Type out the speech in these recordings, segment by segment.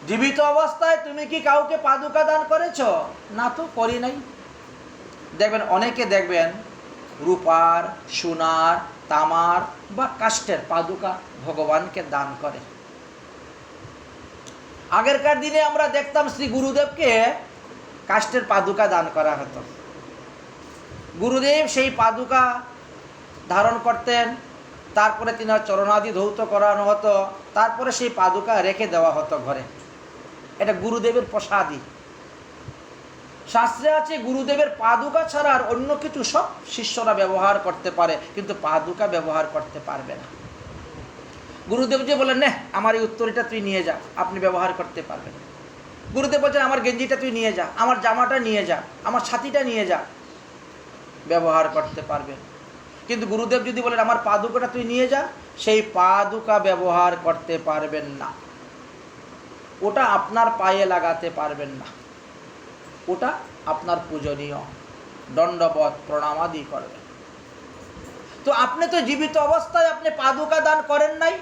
জীবিত অবস্থায় তুমি কি কাউকে পাদুকা দান করেছ? না তো, করি নাই। দেখবেন অনেকে দেখবেন রূপার, সোনার, তামার বা কাষ্ঠের পাদুকা ভগবানকে দান করে। আগেরকার দিনে আমরা দেখতাম শ্রী গুরুদেবকে কাষ্ঠের পাদুকা দান করা হতো। গুরুদেব সেই পাদুকা ধারণ করতেন, তারপরে তিনার চরণাদি ধৌত করানো হতো, তারপরে সেই পাদুকা রেখে দেওয়া হতো ঘরে। এটা গুরুদেবের প্রসাদী। শাস্ত্রে আছে গুরুদেবের পাদুকা ছাড়া আর অন্য কিছু সব শিষ্যরা ব্যবহার করতে পারে, কিন্তু পাদুকা ব্যবহার করতে পারবে না। গুরুদেব যে বলেন, না আমার এই উত্তরীটা তুই নিয়ে যা, আপনি ব্যবহার করতে পারবেন। গুরুদেব বলছেন, আমার গেঞ্জিটা তুই নিয়ে যা, আমার জামাটা নিয়ে যা, আমার ছাতিটা নিয়ে যা, ব্যবহার করতে পারবেন। কিন্তু গুরুদেব যদি বলেন আমার পাদুকাটা তুই নিয়ে যা, সেই পাদুকা ব্যবহার করতে পারবেন না। ওটা আপনার পায়ে লাগাতে পারবেন না, ওটা আপনার পূজনীয়, দণ্ডবত প্রণামাদি করবেন। তো আপনি তো জীবিত অবস্থায় আপনি পাদুকা দান করেন নাই।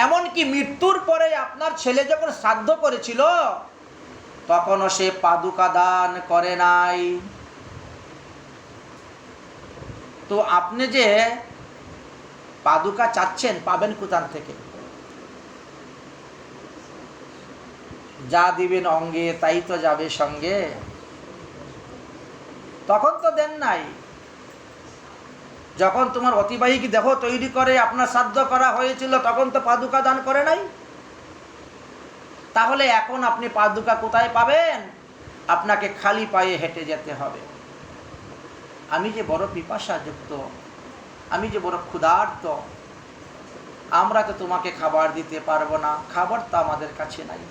এমনকি মৃত্যুর পরে আপনার ছেলে যখন শ্রাদ্ধ করেছিল তখনও সে পাদুকা দান করে নাই। তো আপনি যে পাদুকা চাচ্ছেন পাবেন কোথা থেকে? যা দিবেন অঙ্গে তাই তো যাবে সঙ্গে। তখন তো দেন নাই। যখন তোমার অতিবাহিক দেহ তৈরি করে আপনার শ্রাদ্ধ করা হয়েছিল তখন তো পাদুকা দান করে নাই। তাহলে এখন আপনি পাদুকা কোথায় পাবেন? আপনাকে খালি পায়ে হেঁটে যেতে হবে। আমি যে বড় পিপাসাযুক্ত, আমি যে বড় ক্ষুধার্ত, আমরা তো তোমাকে খাবার দিতে পারবো না, খাবার তো আমাদের কাছে নাই।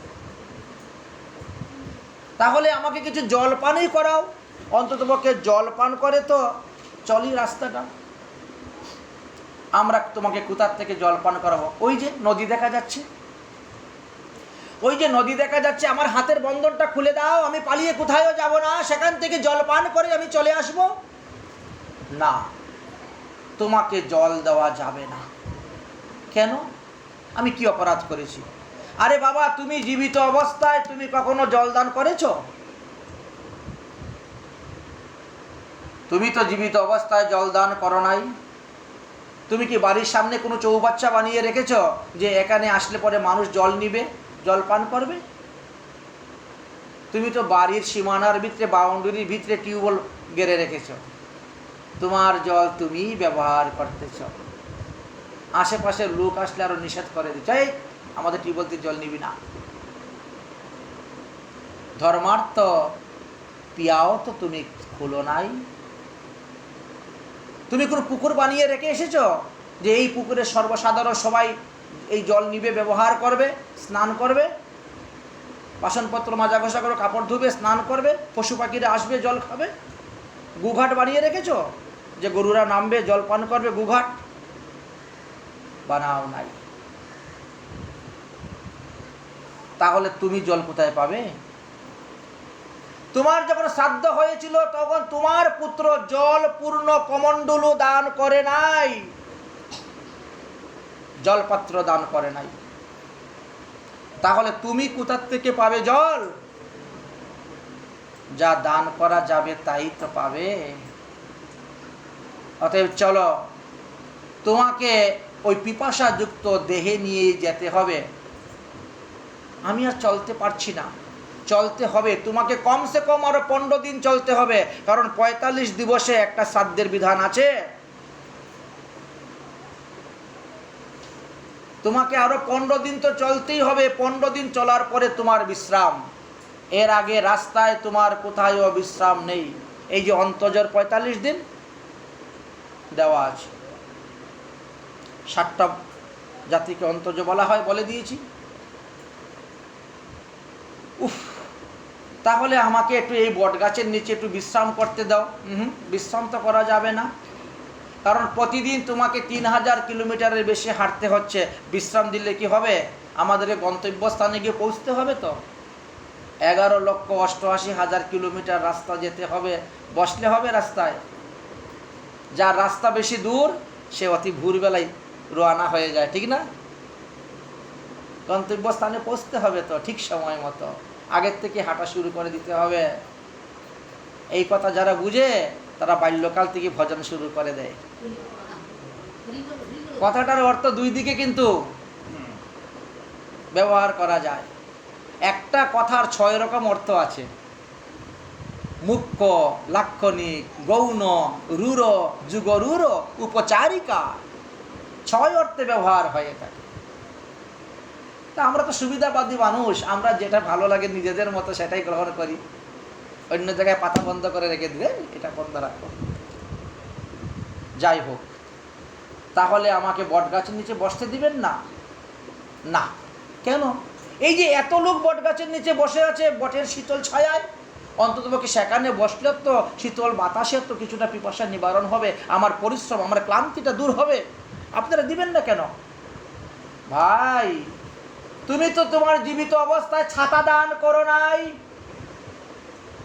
তাহলে আমাকে কিছু জলপানই করাও, অন্ততপক্ষে জলপান করে তো চলি রাস্তাটা। আমরা তোমাকে কোথার থেকে জলপান করাবো? ওই যে নদী দেখা যাচ্ছে, ওই যে নদী দেখা যাচ্ছে, আমার হাতের বন্ধনটা খুলে দাও, আমি পালিয়ে কোথায়ও যাব না, সেখান থেকে জলপান করে আমি চলে আসব। না, তোমাকে জল দেওয়া যাবে না। কেন? আমি কি অপরাধ করেছি? আরে বাবা, তুমি জীবিত অবস্থায় তুমি কখনো জলদান করেছো? তুমি তো জীবিত অবস্থায় জলদান করো নাই। তুমি কি বাড়ির সামনে কোনো চৌবাচ্চা বানিয়ে রেখেছ যে এখানে আসলে পরে মানুষ জল নিবে, জল পান করবে? তুমি তো বাড়ির সীমানার ভিতরে, বাউন্ডারির ভিতরে টিউবওয়েল গেড়ে রেখেছ, তোমার জল তুমি ব্যবহার করতেছ। আশেপাশের লোক আসলে আরো নিষেধ করে দিচ্ছ, এই আমাদের টিউবওয়েল থেকে জল নিবি না। ধর্মার্থ পিয়াও তো তুমি খুলো নাই। তুমি কোনো পুকুর বানিয়ে রেখে এসেছো যে এই পুকুরে সর্বসাধারণ সবাই এই জল নিবে, ব্যবহার করবে, স্নান করবে, বাসনপত্র মাজা ঘষা করে কাপড় ধুবে, স্নান করবে, পশু পাখিরা আসবে জল খাবে? গুঘাট বানিয়ে রেখেছো যে গরুরা নামবে জল পান করবে? গুঘাট বানাও নাই। তাহলে তুমি জল কোথায় পাবে? তোমার যখন শ্রাদ্ধ হয়েছিল তখন তোমার পুত্র জল পূর্ণ কমণ্ডলু দান করে নাই, জলপাত্র দান করে নাই। তাহলে তুমি কোথা থেকে পাবে জল? যা দান করা যাবে তাই তো পাবে। অতএব চলো, তোমাকে ওই পিপাসাযুক্ত দেহে নিয়ে যেতে হবে। আমি আর চলতে পারছি না, চলতে হবে তোমাকে কমসে কম আরো 15 দিন চলতে হবে, কারণ 45 দিবসে একটা শ্রাদ্ধের বিধান আছে। তোমাকে আরো 15 দিন তো চলতেই হবে। 15 দিন চলার পরে তোমার বিশ্রাম। এর আগে রাস্তায় তোমার কোথায়ও বিশ্রাম নেই। এই যে অন্তর্জর 45 দিন দেওয়া আছে, 7টা জাতিকে অন্তর্জ বলা হয়, বলে দিয়েছি। উফ, তাহলে আমাকে একটু এই বট গাছের নিচে একটু বিশ্রাম করতে দাও। বিশ্রাম তো করা যাবে না, কারণ প্রতিদিন তোমাকে 3000 কিলোমিটারের বেশি হাঁটতে হচ্ছে। বিশ্রাম দিলে কি হবে? আমাদের গন্তব্যস্থানে গিয়ে পৌঁছতে হবে তো। 11,88,000 কিলোমিটার রাস্তা যেতে হবে, বসলে হবে রাস্তায়? যার রাস্তা বেশি দূর সে অতি ভোরবেলায় রওনা হয়ে যায়, ঠিক না? গন্তব্যস্থানে পৌঁছতে হবে তো ঠিক সময় মতো, আগের থেকে হাঁটা শুরু করে দিতে হবে। এই কথা যারা বুঝে তারা বাল্যকাল থেকে ভজন শুরু করে দেয়। কথাটার অর্থ দুই দিকে কিন্তু ব্যবহার করা যায়। একটা কথার 6 রকম অর্থ আছে, মুখ্য, লাক্ষণিক, গৌণ, রূঢ়, যুগরূঢ়, উপচারিকা, 6 অর্থে ব্যবহার হয়ে থাকে। তা আমরা তো সুবিধাবাদী মানুষ, আমরা যেটা ভালো লাগে নিজেদের মতো সেটাই গ্রহণ করি, অন্য জায়গায় পাতা বন্ধ করে রেখে দিলে এটা বন্ধ রাখো। যাই হোক, তাহলে আমাকে বটগাছের নিচে বসতে দিবেন না? না। কেন? এই যে এত লোক বটগাছের নিচে বসে আছে বটের শীতল ছায়ায়, অন্ততপক্ষে সেখানে বসলে তো শীতল বাতাসের তো কিছুটা পিপাসা নিবারণ হবে, আমার পরিশ্রম, আমার ক্লান্তিটা দূর হবে। আপনারা দিবেন না কেন? ভাই, তুমি তো তোমার জীবিত অবস্থায় ছাতা দান করো নাই।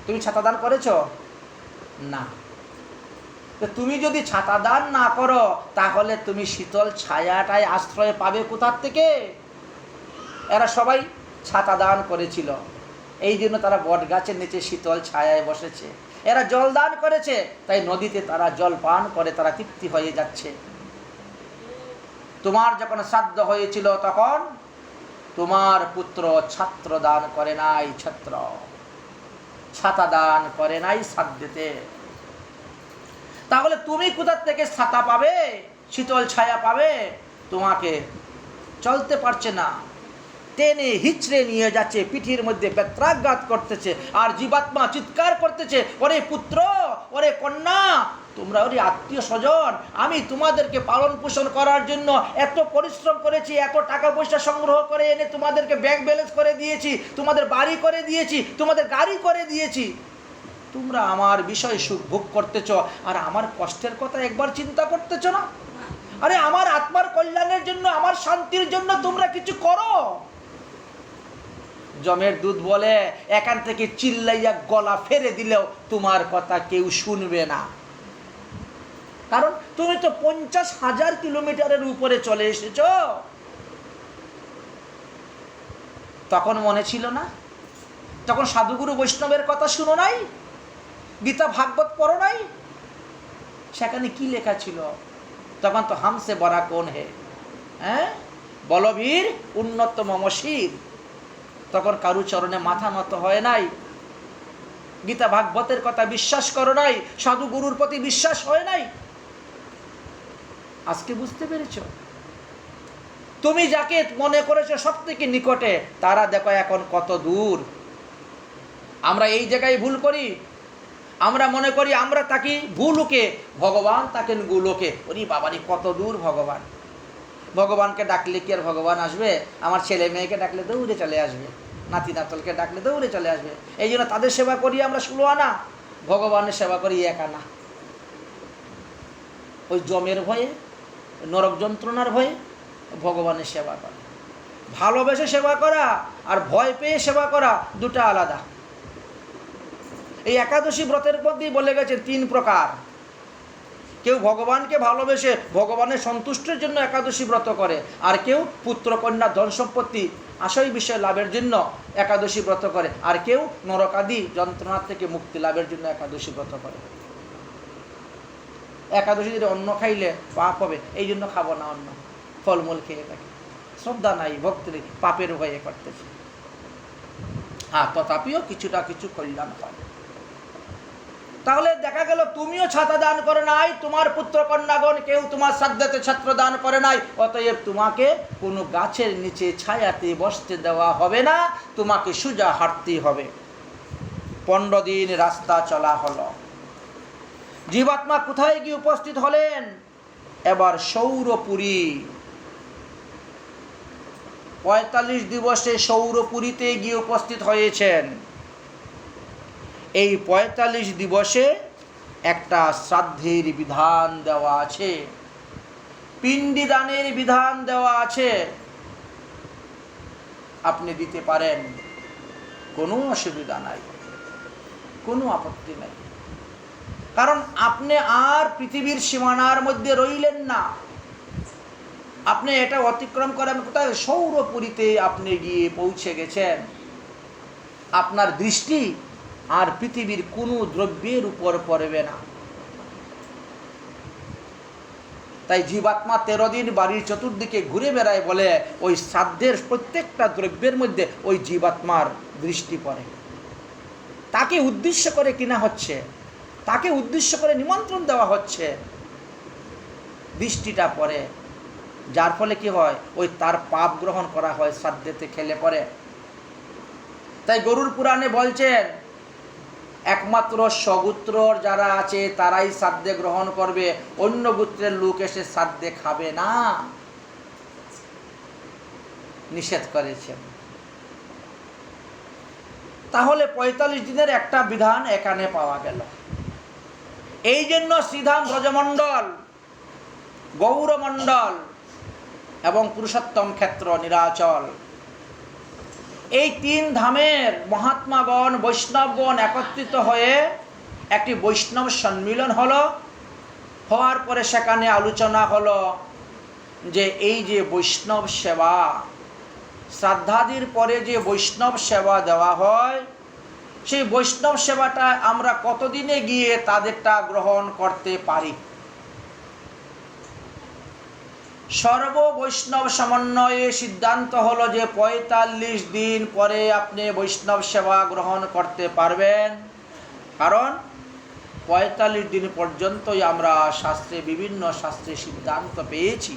তুমি ছাতা দান করেছো? না। তো তুমি যদি ছাতা দান না করো তাহলে তুমি শীতল ছায়াটায় আশ্রয় পাবে কোথার থেকে? এরা সবাই ছাতা দান করেছিল, এই জন্য তারা বট গাছের নিচে শীতল ছায়ায় বসেছে। এরা জল দান করেছে, তাই নদীতে তারা জল পান করে তারা তৃপ্তি হয়ে যাচ্ছে। তোমার যখন শ্রাদ্ধ হয়েছিল তখন তোমার পুত্র ছাত্র দান করে নাই, ছাতা দান করে নাই শ্রাদ্ধেতে। তাহলে তুমি কোথার থেকে ছাতা পাবে, শীতল ছায়া পাবে? তোমাকে চলতে পারছে না, টেনে হিচড়ে নিয়ে যাচ্ছে, পিঠির মধ্যে বেত্রাঘাত করতেছে, আর জীবাত্মা চিৎকার করতেছে, ওরে পুত্র, ওরে কন্যা, তোমরা ওরে আত্মীয় স্বজন, আমি তোমাদেরকে পালন পোষণ করার জন্য এত পরিশ্রম করেছি, এত টাকা পয়সা সংগ্রহ করে এনে তোমাদেরকে ব্যাংক ব্যালেন্স করে দিয়েছি, তোমাদের বাড়ি করে দিয়েছি, তোমাদের গাড়ি করে দিয়েছি, তোমরা আমার বিষয় সুখ ভোগ করতেছ, আর আমার কষ্টের কথা একবার চিন্তা করতেছ না? আরে আমার আত্মার কল্যাণের জন্য, আমার শান্তির জন্য তোমরা কিছু করো। জমের দুধ বলে, এখান থেকে চিল্লাইয়া গলা ফেরে দিলেও তোমার কথা কেউ শুনবে না, কারণ তুমি তো 50,000 কিলোমিটারের উপরে চলে এসেছ। তখন মনে ছিল না? তখন সাধুগুরু বৈষ্ণবের কথা শুনো নাই? গীতা ভাগবত পড়ো নাই? সেখানে কি লেখা ছিল? তখন তো হামসে বড়া কোন হে, হ্যাঁ, বলবীর উন্নত মমশির। তখন কারু চরণে মাথা নত হয় নাই, গীতা ভাগবতের কথা বিশ্বাস করো নাই, সাধু গুরুর প্রতি বিশ্বাস হয় নাই। আজকে বুঝতে পেরেছ? তুমি যাকে মনে করেছো সব থেকে নিকটে, তারা দেখো এখন কত দূর। আমরা এই জায়গায় ভুল করি, আমরা মনে করি আমরা তাকে ভুলোকে, ভগবান তাকে গুলোকে। ওরে বাবারি, কত দূর ভগবান! ভগবানকে ডাকলে কি আর ভগবান আসবে? আমার ছেলে মেয়েকে ডাকলে দৌড়ে চলে আসবে, নাতি নাতলকে ডাকলে দৌড়ে চলে আসবে। এই জন্য তাদের সেবা করি আমরা 16 আনা, ভগবানের সেবা করি 1 আনা। ওই জমের ভয়ে, নরক যন্ত্রণার ভয়ে ভগবানের সেবা করা, ভালোবেসে সেবা করা আর ভয় পেয়ে সেবা করা দুটা আলাদা। এই একাদশী ব্রতের মধ্যেই বলে গেছে 3 প্রকার। কেউ ভগবানকে ভালোবেসে ভগবানের সন্তুষ্টির জন্য একাদশী ব্রত করে, আর কেউ পুত্র কন্যা ধন সম্পত্তি আশয় বিষয় লাভের জন্য একাদশী ব্রত করে, আর কেউ নরকাদি যন্ত্রণা থেকে মুক্তি লাভের জন্য একাদশী ব্রত করে। একাদশী যদি অন্ন খাইলে পাপ হবে, এই জন্য খাবো না, অন্ন ফলমূল খেয়ে থাকি, শ্রদ্ধা নাই, ভক্তি নেই, পাপের ভয়ে করতেছে। হ্যাঁ, তথাপিও কিছুটা কিছু কল্যাণ হয়। তাহলে দেখা গেল তুমিও ছাতা দান করে নাই, তোমার পুত্র কন্যাগণ কেউ তোমার শ্রাদ্ধেতে ছাত্র দান করে নাই, অতএব তোমাকে কোনো গাছের নিচে ছায়াতে বসতে দেওয়া হবে না, তোমাকে সোজা হাঁটতেই হবে। 15 দিন রাস্তা চলা হলো। জীবাত্মা কোথায় গিয়ে উপস্থিত হলেন? এবার সৌরপুরী। 45 দিবসে সৌরপুরীতে গিয়ে উপস্থিত হয়েছেন। এই 45 দিবসে একটা শ্রাদ্ধের বিধান দেওয়া আছে, পিণ্ডি দানের বিধান দেওয়া আছে। আপনি দিতে পারেন, কোনো অসুবিধা নাই, কোনো আপত্তি নাই, কারণ আপনি আর পৃথিবীর সীমানার মধ্যে রইলেন না। আপনি এটা অতিক্রম করেন কোথায়? সৌরপুরীতে আপনি গিয়ে পৌঁছে গেছেন। আপনার দৃষ্টি আর পৃথিবীর কোনো দ্রব্যের উপর পড়বে না। তাই জীবাত্মা 13 দিন বাড়ির চতুর্দিকে ঘুরে বেড়ায় বলে ওই শ্রাদ্ধের প্রত্যেকটা দ্রব্যের মধ্যে ওই জীবাত্মার দৃষ্টি পড়ে। তাকে উদ্দেশ্য করে কিনা হচ্ছে, তাকে উদ্দেশ্য করে নিমন্ত্রণ দেওয়া হচ্ছে, দৃষ্টিটা পড়ে, যার ফলে কি হয়? ওই তার পাপ গ্রহণ করা হয় শ্রাদ্ধেতে খেলে পরে। তাই গরুর পুরাণে বলছেন একমাত্র স্বগোত্র যারা আছে তারাই শ্রাদ্ধে গ্রহণ করবে, অন্য গোত্রের লোক এসে শ্রাদ্ধে খাবে না, নিষেধ করেছেন। তাহলে 45 দিনের একটা বিধান এখানে পাওয়া গেল। এই জন্য শ্রীধাম ব্রজমণ্ডল, গৌরমণ্ডল এবং পুরুষোত্তম ক্ষেত্র নীলাচল, এই 3 ধামের মহাত্মাগণ বৈষ্ণবগণ একত্রিত হয়ে একটি বৈষ্ণব সম্মিলন হলো। হওয়ার পরে সেখানে আলোচনা হলো যে এই যে বৈষ্ণব সেবা, শ্রাদ্ধাদির পরে যে বৈষ্ণব সেবা দেওয়া হয়, সেই বৈষ্ণব সেবাটা আমরা কতদিনে গিয়ে তাদেরটা গ্রহণ করতে পারি। সর্ব বৈষ্ণব সমন্বয়ে সিদ্ধান্ত হলো যে 45 দিন পরে আপনি বৈষ্ণব সেবা গ্রহণ করতে পারবেন। কারণ 45 দিন পর্যন্তই আমরা শাস্ত্রে, বিভিন্ন শাস্ত্রে সিদ্ধান্ত পেয়েছি।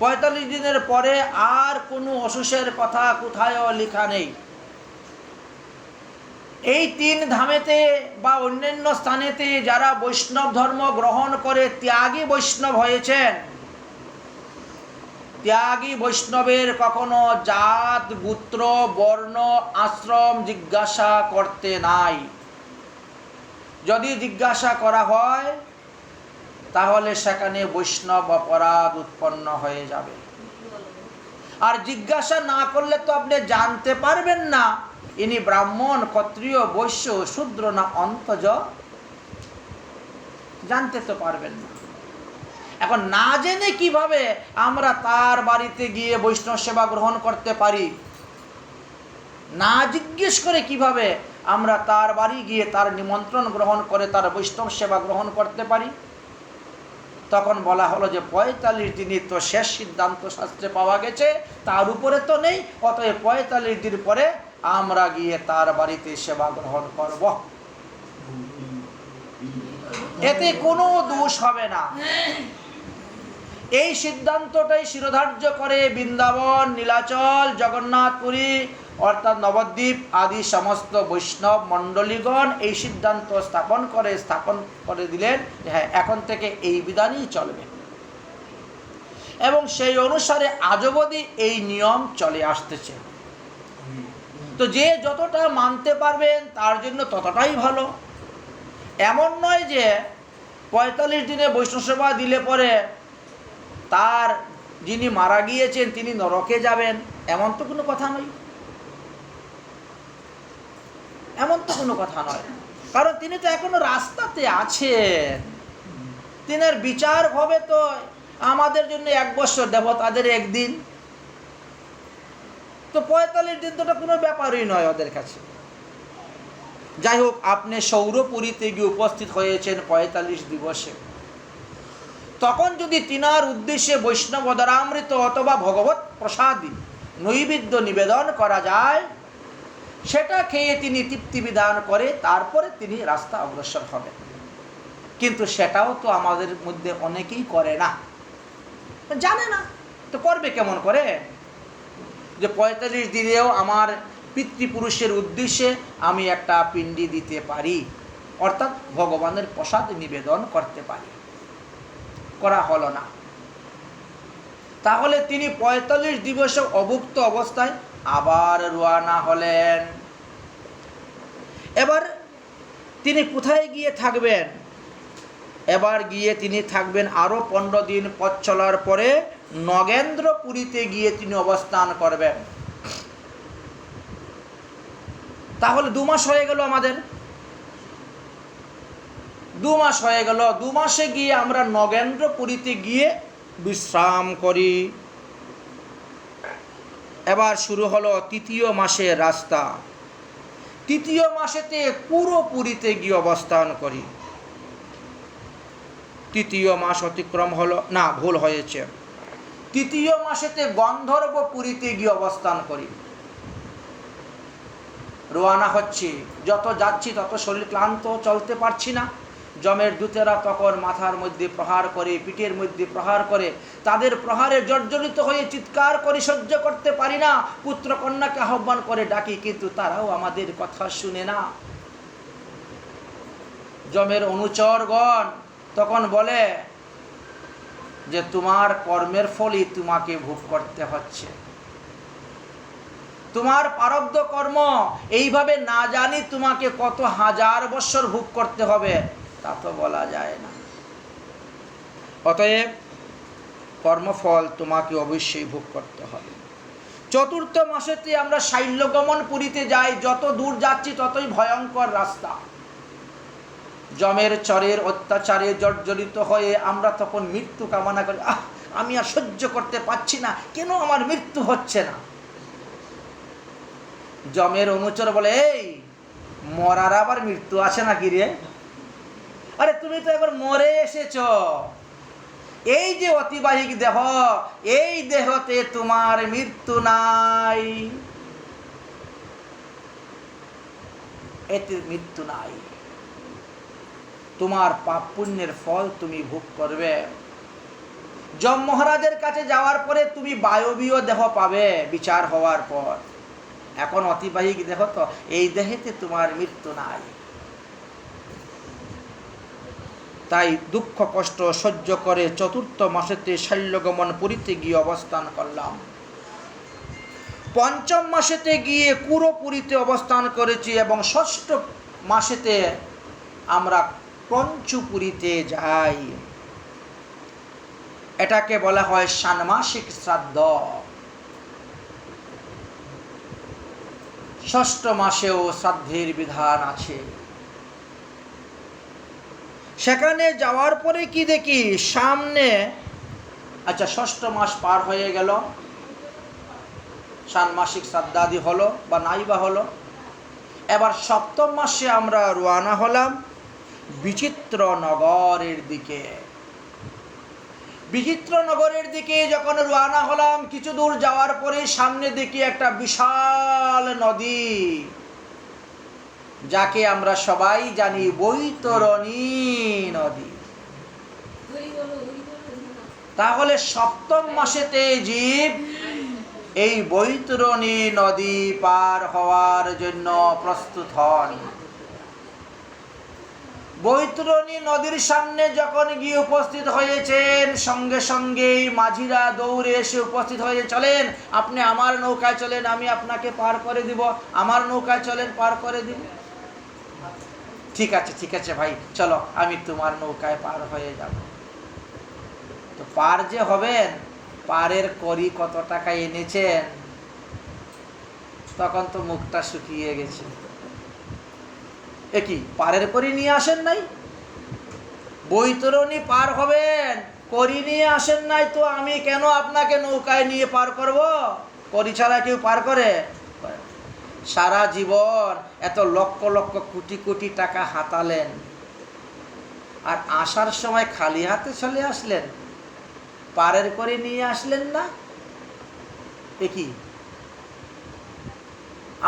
45 দিনের পরে আর কোনো অসুষের কথা কোথায়ও লেখা নেই। এই 3 ধামেতে বা অন্যান্য স্থানেতে যারা বৈষ্ণব ধর্ম গ্রহণ করে ত্যাগী বৈষ্ণব হয়েছেন, ত্যাগী বৈষ্ণবের কখনো জাত, গোত্র, বর্ণ, আশ্রম জিজ্ঞাসা করতে নাই। যদি জিজ্ঞাসা করা হয় তাহলে সেখানে বৈষ্ণব অপরাধ উৎপন্ন হয়ে যাবে। আর জিজ্ঞাসা না করলে তো আপনি জানতে পারবেন না ইনি ব্রাহ্মণ, ক্ষত্রিয়, বৈশ্য, শূদ্র না অন্তজ, জানতে তো পারবেন না। এখন না জেনে কিভাবে আমরা তার বাড়িতে গিয়ে বৈষ্ণব সেবা গ্রহণ করতে পারি? না জিজ্ঞেস করে কিভাবে আমরা তার বাড়ি গিয়ে তার নিমন্ত্রণ গ্রহণ করে তার বৈষ্ণব সেবা গ্রহণ করতে পারি? তখন বলা হলো যে 45 দিনই তো শেষ সিদ্ধান্ত শাস্ত্রে পাওয়া গেছে, তার উপরে তো নেই, অতএব 45 দিন পরে আমরা গিয়ে তার বাড়িতে সেবা গ্রহণ করব। এতে কোনো দোষ হবে না। এই সিদ্ধান্তটাই শিরোধার্য করে বৃন্দাবন, নীলাচল, জগন্নাথপুরী অর্থাৎ নবদ্বীপ আদি সমস্ত বৈষ্ণব মণ্ডলীগণ এই সিদ্ধান্ত স্থাপন করে দিলেন যে হ্যাঁ, এখন থেকে এই বিধানই চলবে। এবং সেই অনুসারে আজ অবধি এই নিয়ম চলে আসতেছে। তো যে যতটা মানতে পারবেন তার জন্য ততটাই ভালো। এমন নয় যে 45 দিনে বৈষ্ণব সেবা দিলে পরে তার যিনি মারা গিয়েছেন তিনি নরকে যাবেন, এমন তো কোনো কথা নয়। এমন তো কোনো কথা নয়, কারণ তিনি তো এখনো রাস্তাতে আছেন। তিনের বিচার হবে তো আমাদের জন্য 1 বছর, দেবতাদের 1 দিন। তো 45 দিন তো কোনো ব্যাপারই নয় ওদের কাছে। যাই হোক, আপনি সৌরপুরীতে গিয়ে উপস্থিত হয়েছেন 45 দিবসে। তখন যদি তিনার উদ্দেশ্যে বৈষ্ণব অদরামৃত অথবা ভগবত প্রসাদী নৈবেদ্য নিবেদন করা যায়, সেটা খেয়ে তিনি তৃপ্তি বিধান করে তারপরে তিনি রাস্তা অগ্রসর হবেন। কিন্তু সেটাও তো আমাদের মধ্যে অনেকেই করে না, জানে না। তো করবে কেমন করে? যে 45 দিনেও আমার পিতৃপুরুষের উদ্দেশ্যে আমি একটা পিণ্ডি দিতে পারি, অর্থাৎ ভগবানের প্রসাদ নিবেদন করতে পারি, করা হলো না। তাহলে তিনি 45 দিবসে অভুক্ত অবস্থায় আবার রওনা হলেন। এবার তিনি কোথায় গিয়ে থাকবেন? এবার গিয়ে তিনি থাকবেন আরো 15 দিন পথ চলার পরে নগেন্দ্রপুরীতে গিয়ে তিনি অবস্থান করবেন। তাহলে 2 মাস হয়ে গেল আমাদের, 2 মাস হয়ে গেল। 2 মাসে গিয়ে আমরা নগেন্দ্রপুরীতে গিয়ে বিশ্রাম করি। এবার শুরু হলো তৃতীয় মাসের রাস্তা। তৃতীয় মাসেতে পুরোপুরিতে গিয়ে অবস্থান করি। তৃতীয় মাস অতিক্রম হলো না, ভুল হয়েছে, তৃতীয় মাসেতে গন্ধর্বপুরীতে গিয়ে অবস্থান করি। রওনা হচ্ছি, যত যাচ্ছি তত শরীর ক্লান্ত, চলতে পারছি না। যমের দূতেরা তখন মাথার মধ্যে প্রহার করে, পিঠের মধ্যে প্রহার করে, তাদের প্রহারে জর্জরিত হয়ে চিৎকার করে সহ্য করতে পারি না। পুত্র কন্যাকে আহ্বান করে ডাকি, কিন্তু তারাও আমাদের কথা শুনে না। যমের অনুচরগণ তখন বলে যে তোমার কর্মের ফলই তোমাকে ভোগ করতে হচ্ছে, তোমার প্রারব্ধ কর্ম, এইভাবে না জানি তোমাকে কত হাজার বছর ভোগ করতে হবে তা তো বলা যায় না। অতএব কর্মফল তোমাকে অবশ্যই ভোগ করতে হবে। চতুর্থ মাসেতে আমরা শৈলগমন পুরীতে যাই। যত দূর যাচ্ছি ততই ভয়ঙ্কর রাস্তা। যমের চরের অত্যাচারে জর্জরিত হয়ে আমরা তখন মৃত্যু কামনা করি। আমি আর সহ্য করতে পারছি না, কেন আমার মৃত্যু হচ্ছে না? যমের অনুচর বলে, এই মরার আবার মৃত্যু আছে নাকি রে? আরে তুমি তো এবার মরে এসেছ, এই যে অতিবাহিক দেহ, এই দেহতে তোমার মৃত্যু নাই, এতে মৃত্যু নাই। তোমার পাপ পুণ্যের ফল তুমি ভোগ করবে। যম মহারাজের কাছে যাওয়ার পরে তুমি বায়বীয় দেহ পাবে বিচার হওয়ার পর। এখন অতিবাহিক দেহ তো, এই দেহেতে তোমার মৃত্যু নাই। তাই দুঃখ কষ্ট সহ্য করে চতুর্থ মাসেতে শৈলগমন পুরীতে গিয়ে অবস্থান করলাম। পঞ্চম মাসেতে গিয়ে কুরোপুরীতে অবস্থান করেছি এবং ষষ্ঠ মাসেতে আমরা পঞ্চপুরীতে যাই। এটাকে বলা হয় ষান্মাসিক শ্রাদ্ধ। ষষ্ঠ মাসেও শ্রাদ্ধের বিধান আছে। সেখানে যাওয়ার পরে কি দেখি, সামনে আচ্ছা ষষ্ঠ মাস পার হয়ে গেল, ষান্মাসিক শ্রাদ্ধাদি হলো বা নাই বা হলো। এবার সপ্তম মাসে আমরা রওনা হলাম বিচিত্রনগরের দিকে। বিচিত্রনগরের দিকে যখন রওনা হলাম, কিছু দূর যাওয়ার পরে সামনে দেখি একটা বিশাল নদী, যাকে আমরা সবাই জানি বৈতরণী নদী। তাহলে সপ্তম মাসেতে জীব এই বৈতরণী নদী পার হওয়ার জন্য প্রস্তুত হন। বৈতরণী নদীর সামনে যখন গিয়ে উপস্থিত হয়েছেন, সঙ্গে সঙ্গেই মাঝিরা দৌড়ে এসে উপস্থিত হয়ে, চলেন আপনি আমার নৌকায় চলেন, আমি আপনাকে পার করে দিব, আমার নৌকায় চলেন, পার করে দিব। ঠিক আছে ঠিক আছে ভাই, চলো আমি তোমার নৌকায় পার হয়ে যাব। তো পার যে হবেন, পারের করি কত টাকা এনেছেন, তখন তো মুখটা শুকিয়ে গেছে। কি পারের করি নিয়ে আসেন নাই? বৈতরণী পার হবেন, করি নিয়ে আসেন নাই, তো আমি কেন আপনাকে নৌকায় নিয়ে পার করব? করি ছাড়া কেউ পার করে? সারা জীবন এত লক্ষ লক্ষ কোটি কোটি টাকা হাতালেন, আর আসার সময় খালি হাতে চলে আসলেন, পারের করে নিয়ে আসলেন না। কি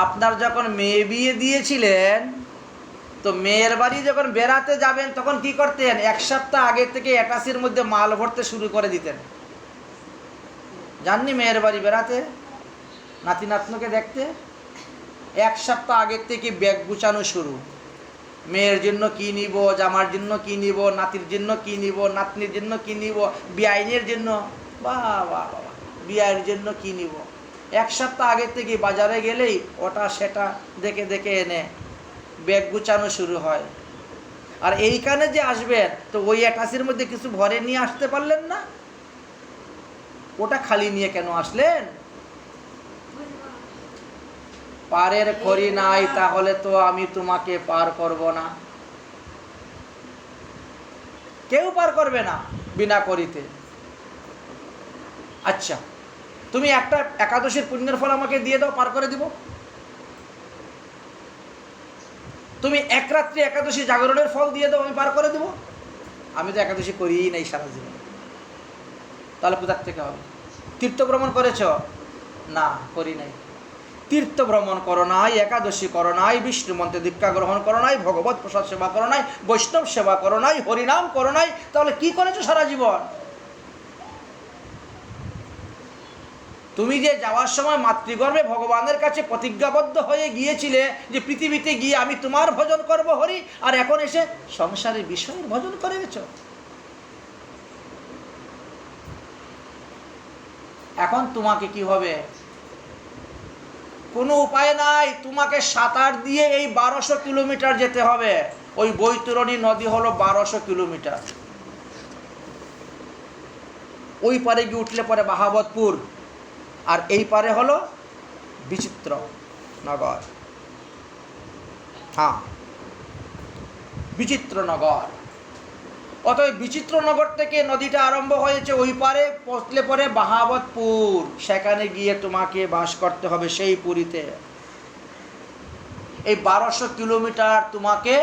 আপনার যখন মেয়ে বিয়ে দিয়েছিলেন, তো মেয়ের বাড়ি যখন বেড়াতে যাবেন তখন কি করতেন? এক সপ্তাহ আগে থেকে অ্যাটাসির মধ্যে মাল ভরতে শুরু করে দিতেন। জাননি মেয়ের বাড়ি বেড়াতে নাতি নাতনুকে দেখতে, এক সপ্তাহ আগের থেকে ব্যাগ গুছানো শুরু। মেয়ের জন্য কি নিব, জামার জন্য কি নিব, নাতির জন্য কি নিব, নাতনির জন্য কি নিব, বিয়াইনের জন্য, বাবা বাবা বিয়ের জন্য কি নিব। এক সপ্তাহ আগের থেকে বাজারে গেলেই ওটা সেটা দেখে দেখে এনে ব্যাগ গুছানো শুরু হয়। আর এইখানে যে আসবেন, তো ওই অ্যাটাসির মধ্যে কিছু ভরে নিয়ে আসতে পারলেন না, ওটা খালি নিয়ে কেন আসলেন? পারের করি নাই, তাহলে তো আমি তোমাকে পার করব না। কেউ পার করবে না বিনা করিতে। আচ্ছা, তুমি একটা একাদশীর পুণ্যের ফল আমাকে দিয়ে দাও, পার করে দিব। তুমি এক রাত্রি একাদশী জাগরণের ফল দিয়ে দাও, আমি পার করে দেব। আমি তো একাদশী করিই নাই সারা জীবন, তাহলে কোথার থেকে হবে? তীর্থ ভ্রমণ করেছ? না, করি নাই। তীর্থ ভ্রমণ করো নাই, একাদশী করো নাই, বিষ্ণু মন্ত্রে দীক্ষা গ্রহণ করো নাই, ভগবত প্রসাদ সেবা করো নাই, বৈষ্ণব সেবা করো নাই, হরিনাম করো নাই, তাহলে কি করেছো সারা জীবন? তুমি যে যাওয়ার সময় মাতৃগর্ভে ভগবানের কাছে প্রতিজ্ঞাবদ্ধ হয়ে গিয়েছিলে যে পৃথিবীতে গিয়ে আমি তোমার ভজন করব হরি, আর এখন এসে সংসারের বিষয়ের ভজন করে গেছো। এখন তোমাকে কি হবে? কোনো উপায় নাই, তোমাকে সাঁতার দিয়ে এই 1200 কিলোমিটার যেতে হবে। ওই বৈতরণী নদী হলো 1200 কিলোমিটার। ওই পারে গিয়ে উঠলে পরে বাহাবতপুর, আর এই পারে হলো বিচিত্রনগর। হ্যাঁ, বিচিত্রনগর। অতএব বিচিত্রনগর থেকে নদীটা আরম্ভ হয়েছে, ওই পারে পৌঁছলে পরে বাহাবতপুর, সেখানে গিয়ে তোমাকে বাস করতে হবে সেই পুরীতে। এই 1200 কিলোমিটার তোমাকে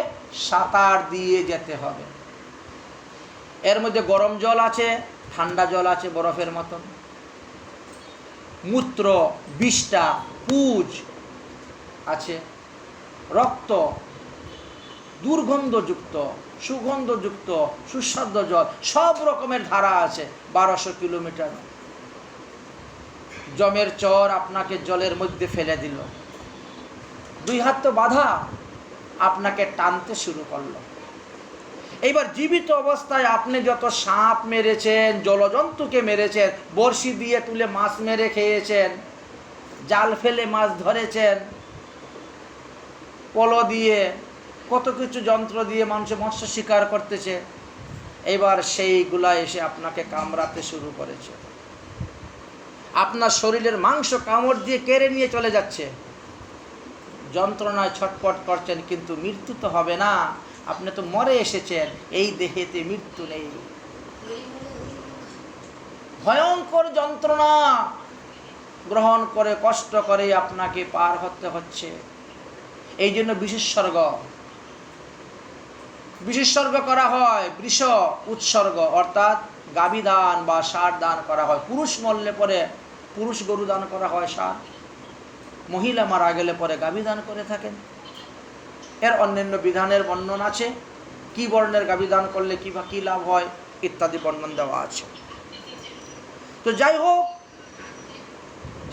সাঁতার দিয়ে যেতে হবে। এর মধ্যে গরম জল আছে, ঠান্ডা জল আছে বরফের মতন, মূত্র, বিষ্ঠা, পুজ আছে, রক্ত, দুর্গন্ধযুক্ত, সুগন্ধযুক্ত, সুস্বাদ্য জল, সব রকমের ধারা আছে 1200 কিলোমিটার। জমের চর আপনাকে জলের মধ্যে ফেলে দিল, 2 হাত তো বাঁধা, আপনাকে টানতে শুরু করলো। এইবার জীবিত অবস্থায় আপনি যত সাপ মেরেছেন, জলজন্তুকে মেরেছেন, বড়শি দিয়ে তুলে মাছ মেরে খেয়েছেন, জাল ফেলে মাছ ধরেছেন, পলো দিয়ে, কত কিছু যন্ত্র দিয়ে মানুষ মৎস্য শিকার করতেছে, এবার সেইগুলা এসে আপনাকে কামড়াতে শুরু করেছে। আপনার শরীরের মাংস কামড় দিয়ে কেড়ে নিয়ে চলে যাচ্ছে, যন্ত্রণায় ছটপট করছেন, কিন্তু মৃত্যু তো হবে না, আপনি তো মরে এসেছেন, এই দেহেতে মৃত্যু নেই। ভয়ঙ্কর যন্ত্রণা গ্রহণ করে কষ্ট করে আপনাকে পার হতে হচ্ছে। এই জন্য বিশেষর্গ করা হয়, বৃষ উৎসর্গ, অর্থাৎ গাভী দান বা ষাঁড় দান করা হয়। পুরুষ মরলে পরে পুরুষ গরু দান করা হয় ষাঁড়, মহিলা মারা গেলে পরে গাভী দান করে থাকেন। এর অন্যান্য বিধানের বর্ণন আছে, কি বর্ণের গাভী দান করলে কি বা কী লাভ হয় ইত্যাদি বর্ণন দেওয়া আছে। তো যাই হোক,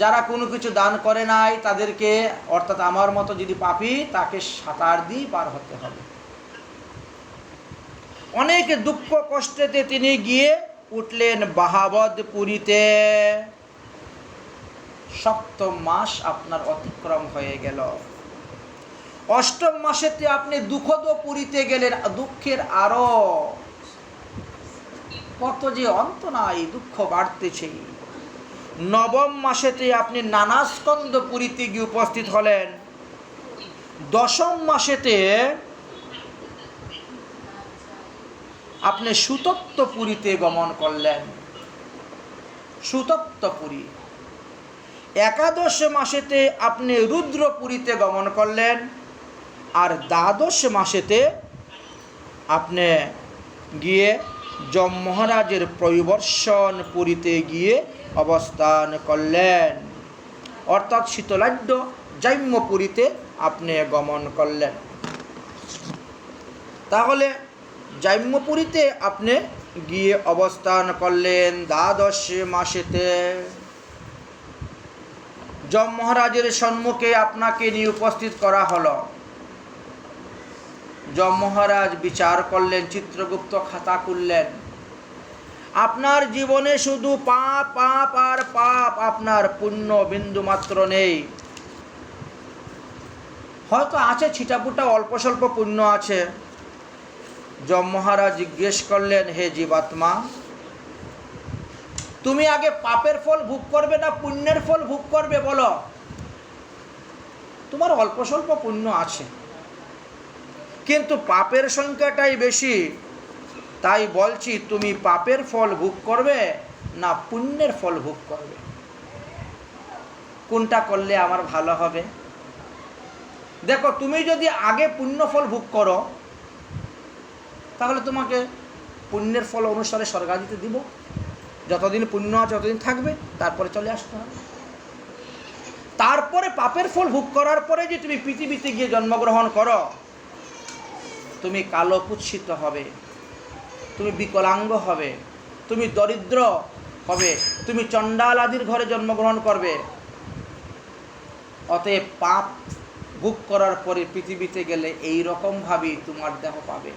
যারা কোনো কিছু দান করে নাই তাদেরকে, অর্থাৎ আমার মতো যদি পাপী, তাকে সাঁতার দিয়ে পার হতে হবে। অনেক দুঃখ কষ্টেতে তিনি গিয়ে উঠলেন বাহাবতপুরীতে। 7ম মাস আপনার অতিক্রম হয়ে গেল। 8ম মাসেতে আপনি দুঃখদপুরীতে গেলেন, দুঃখের আরো কত যে অন্ত নাই, দুঃখ বাড়তেছে। 9ম মাসেতে আপনি নানাস্কন্দপুরীতে গিয়ে উপস্থিত হলেন। 10ম মাসেতে আপনি সুতপ্তপুরীতে গমন করলেন, সুতপ্তপুরী। 11 মাসেতে আপনি রুদ্রপুরীতে গমন করলেন, আর 12 মাসেতে আপনি গিয়ে যম মহারাজের পরিবর্ষণ পুরীতে গিয়ে অবস্থান করলেন, অর্থাৎ শীতলাঢ্য জাম্যপুরীতে আপনি গমন করলেন। তাহলে জাম্যপুরীতে আপনি গিয়ে অবস্থান করলেন 12 মাসেতে। যম মহারাজের সম্মুখে আপনাকে নিয়ে উপস্থিত করা হলো। যম মহারাজ বিচার করলেন, চিত্রগুপ্ত খাতা খুললেন। আপনার জীবনে শুধু পাপ পাপ আর পাপ, আপনার পুণ্য বিন্দু মাত্র নেই। হয়তো আছে ছিটাপুটা অল্প স্বল্প পুণ্য আছে। যম মহারাজ জিজ্ঞেস করলেন, হে জীবাত্মা, তুমি আগে পাপের ফল ভোগ করবে না পুণ্যের ফল ভোগ করবে বলো? তোমার অল্প স্বল্প পুণ্য আছে, কিন্তু পাপের সংখ্যাটাই বেশি, তাই বলছি তুমি পাপের ফল ভোগ করবে না পুণ্যের ফল ভোগ করবে? কোনটা করলে আমার ভালো হবে? দেখো, তুমি যদি আগে পুণ্য ফল ভোগ করো তাহলে তোমাকে পুণ্যের ফল অনুসারে স্বর্গাদিতে দিব, যতদিন পুণ্য আছে ততদিন থাকবে, তারপরে চলে আসতে হবে। তারপরে পাপের ফল ভোগ করার পরে যে তুমি পৃথিবীতে গিয়ে জন্মগ্রহণ করো, তুমি কালো কুৎসিত হবে, তুমি বিকলাঙ্গ হবে, তুমি দরিদ্র হবে, তুমি চণ্ডাল আদির ঘরে জন্মগ্রহণ করবে। অতএব পাপ ভোগ করার পরে পৃথিবীতে গেলে এই রকমভাবেই তোমার দেহ পাবে।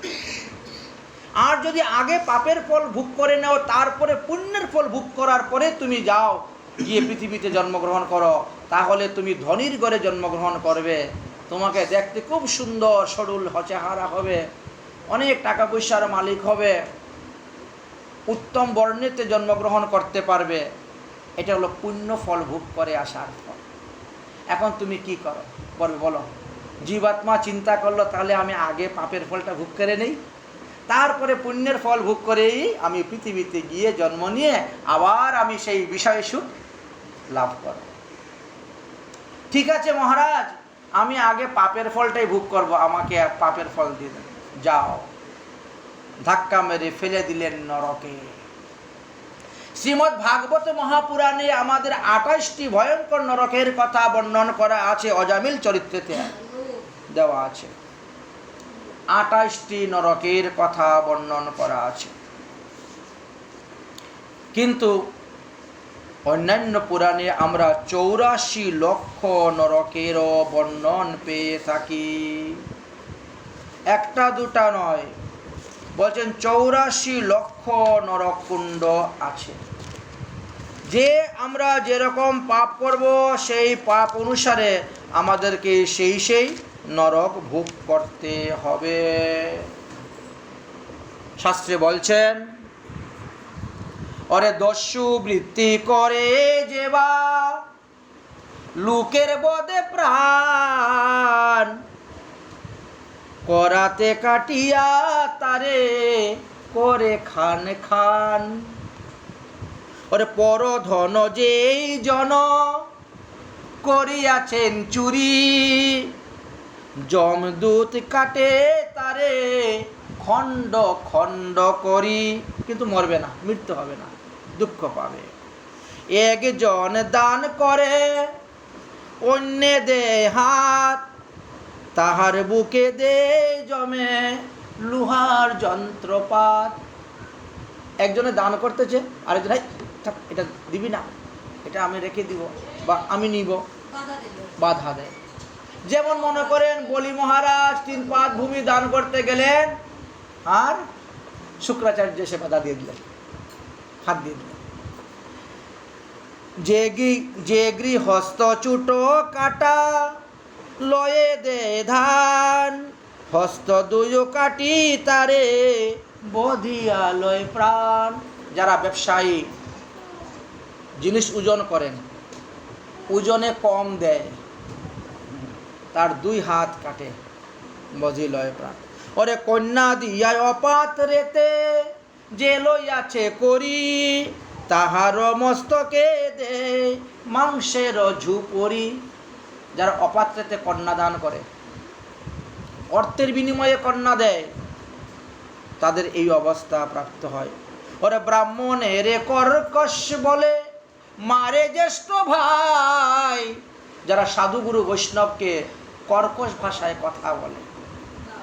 আর যদি আগে পাপের ফল ভোগ করে নাও, তারপরে পুণ্যের ফল ভোগ করার পরে তুমি যাও গিয়ে পৃথিবীতে জন্মগ্রহণ করো, তাহলে তুমি ধনীর ঘরে জন্মগ্রহণ করবে। তোমাকে দেখতে খুব সুন্দর সরল চেহারা হবে, অনেক টাকা পয়সার মালিক হবে, উত্তম বর্ণেতে জন্মগ্রহণ করতে পারবে। এটা হলো পুণ্য ফল ভোগ করে আসার ফল। এখন তুমি কি করো করবে বলো? জীবাত্মা চিন্তা করলো, তাহলে আমি আগে পাপের ফলটা ভোগ করে নেই, তারপরে পুণ্যের ফল ভোগ করেই আমি পৃথিবীতে গিয়ে জন্ম নিয়ে আবার আমি সেই বিষয় সুখ লাভ করব। ঠিক আছে মহারাজ, আমি আগে পাপের ফলটাই ভোগ করব, আমাকে পাপের ফল দিয়ে দেন। যাও। ধাক্কা মেরে ফেলে দিলেন নরকে। শ্রীমদ্ ভাগবত মহাপুরাণে আমাদের 28টি ভয়ঙ্কর নরকের কথা বর্ণন করা আছে, অজামিল চরিত্রেতে দেওয়া আছে। 28টি নরকের কথা বর্ণন করা আছে, কিন্তু অন্যান্য পুরাণে আমরা 84 লক্ষ নরকেরও বর্ণন পেয়ে থাকি। একটা দুটা নয়, বলছেন 84 লক্ষ নরককুণ্ড আছে। যে আমরা যেরকম পাপ করব সেই পাপ অনুসারে আমাদেরকে সেই নরক ভোগ করতে হবে। শাস্ত্রে বলছেন, অরে দস্যু বৃত্তি করে যেবা লোকের বদে প্রাণ, করাতে কাটিয়া তারে করে খান খান। ওরে পর ধন যেই জন করিয়াছেন চুরি, যমদূত কাটে তারে খণ্ড খণ্ড করি। কিন্তু মরবে না, মৃত্যু হবে না, দুঃখ পাবে। একজন দান করে অন্যে দে হাত, তাহার বুকে দে জমে লোহার যন্ত্রপাত। একজনে দান করতেছে, আরেকজন এটা দিবি না, এটা আমি রেখে দিব বা আমি নিব, বাধা দেয়। যেমন মনে করেন বলি মহারাজ 3 পাত ভূমি দান করতে গেলেন, আর শুক্রাচার্য এসে বাধা দিয়ে দিলেন, হাত দিয়ে দিলেন। যে গৃহস্থ চুটো কাটা লয়ে দে ধান, হস্ত দুয় কাটি তারে বধিয়া লয় প্রাণ। যারা ব্যবসায়ী জিনিস ওজন করেন, ওজনে কম দেয়, তার 2 হাত কাটে, বধি লয় প্রাণ। ওরে কন্যা দিয়ায় অপাত্রেতে যে লইয়াছে করি, তাহার মস্তকে দে মাংসের ঝুপরি। যারা অপাত্রেতে কন্যা দান করে, অর্থের বিনিময়ে কন্যা দেয়, তাদের এই অবস্থা প্রাপ্ত হয়। ওরে ব্রাহ্মণের কর্কশ বলে মারে জ্যেষ্ঠ ভাই। যারা সাধুগুরু বৈষ্ণবকে কর্কশ ভাষায় কথা বলে,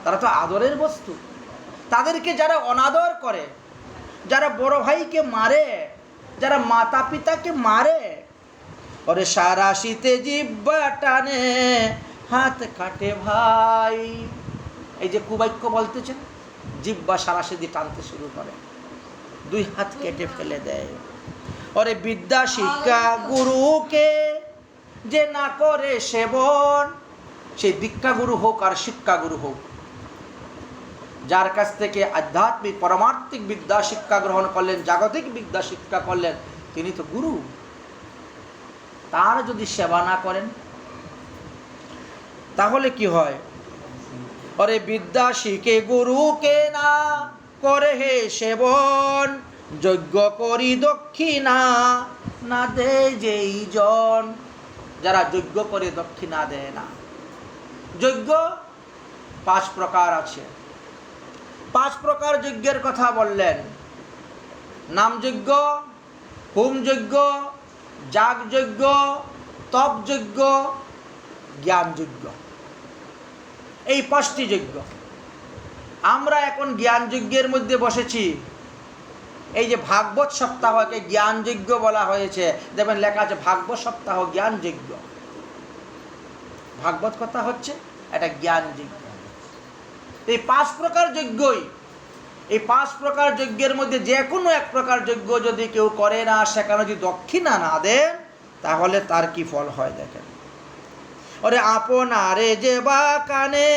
তারা তো আদরের বস্তু। তাদেরকে যারা অনাদর করে, যারা বড় ভাইকে মারে, যারা মাতা পিতাকে মারে, ওরে সারা শীতে জিহ্বা টানে হাত কাটে ভাই। এই যে কুবাক্য বলতেছেন, জিহ্বা সারা শীতে টানতে শুরু করে, 2 হাত কেটে ফেলে দেয়। ওরে বিদ্যা শিক্ষা গুরুকে যে না করে সেবন, সেই দীক্ষা গুরু হোক আর শিক্ষা গুরু হোক, যার কাছ থেকে আধ্যাত্মিক পারমার্থিক বিদ্যা শিক্ষা গ্রহণ করলেন, জাগতিক বিদ্যা শিক্ষা করলেন, তিনি তো গুরু। তার যদি সেবা না করেন তাহলে কি হয়? ওরে বিদ্যা শিখে গুরুকে না করে হে সেবন, যজ্ঞ করি দক্ষিণা না দেয় যেই জন, যারা যজ্ঞ করে দক্ষিণা দেয় না। যজ্ঞ 5 প্রকার আছে। 5 প্রকার যজ্ঞের কথা বললেন। নামযজ্ঞ, হোমযজ্ঞ, যাগযজ্ঞ, তপযজ্ঞ, জ্ঞানযজ্ঞ। এই 5টি যজ্ঞ। আমরা এখন জ্ঞানযজ্ঞের মধ্যে বসেছি। এই যে ভাগবত সপ্তাহকে জ্ঞানযজ্ঞ বলা হয়েছে, দেখবেন লেখা আছে ভাগবত সপ্তাহ জ্ঞানযজ্ঞ। ভাগবত কথা হচ্ছে এটা জ্ঞানযজ্ঞ। এই 5 প্রকার যজ্ঞই, এই 5 প্রকার যজ্ঞের মধ্যে যে কোনো এক প্রকার যজ্ঞ যদি কেউ করে না, সেখানে যদি দক্ষিণা না দেন, তাহলে তার কি ফল হয় দেখেন। ওরে আপনারে যে বা কানে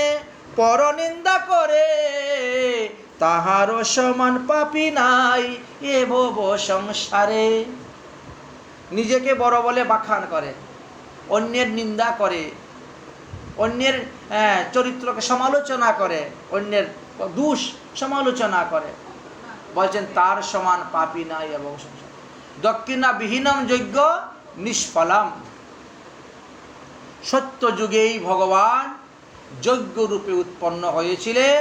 পরনিন্দা করে, তাহারও সমান পাপী নাই এ ভব সংসারে। নিজেকে বড় বলে বাখান করে, অন্যের নিন্দা করে, অন্যের চরিত্রকে সমালোচনা করে, অন্যের দোষ সমালোচনা করে, বলছেন তার সমান পাপী নাই এবং সংসার। দক্ষিণা বিহীনম যজ্ঞ নিষ্ফলাম। সত্য যুগেই ভগবান যজ্ঞ রূপে উৎপন্ন হয়েছিলেন,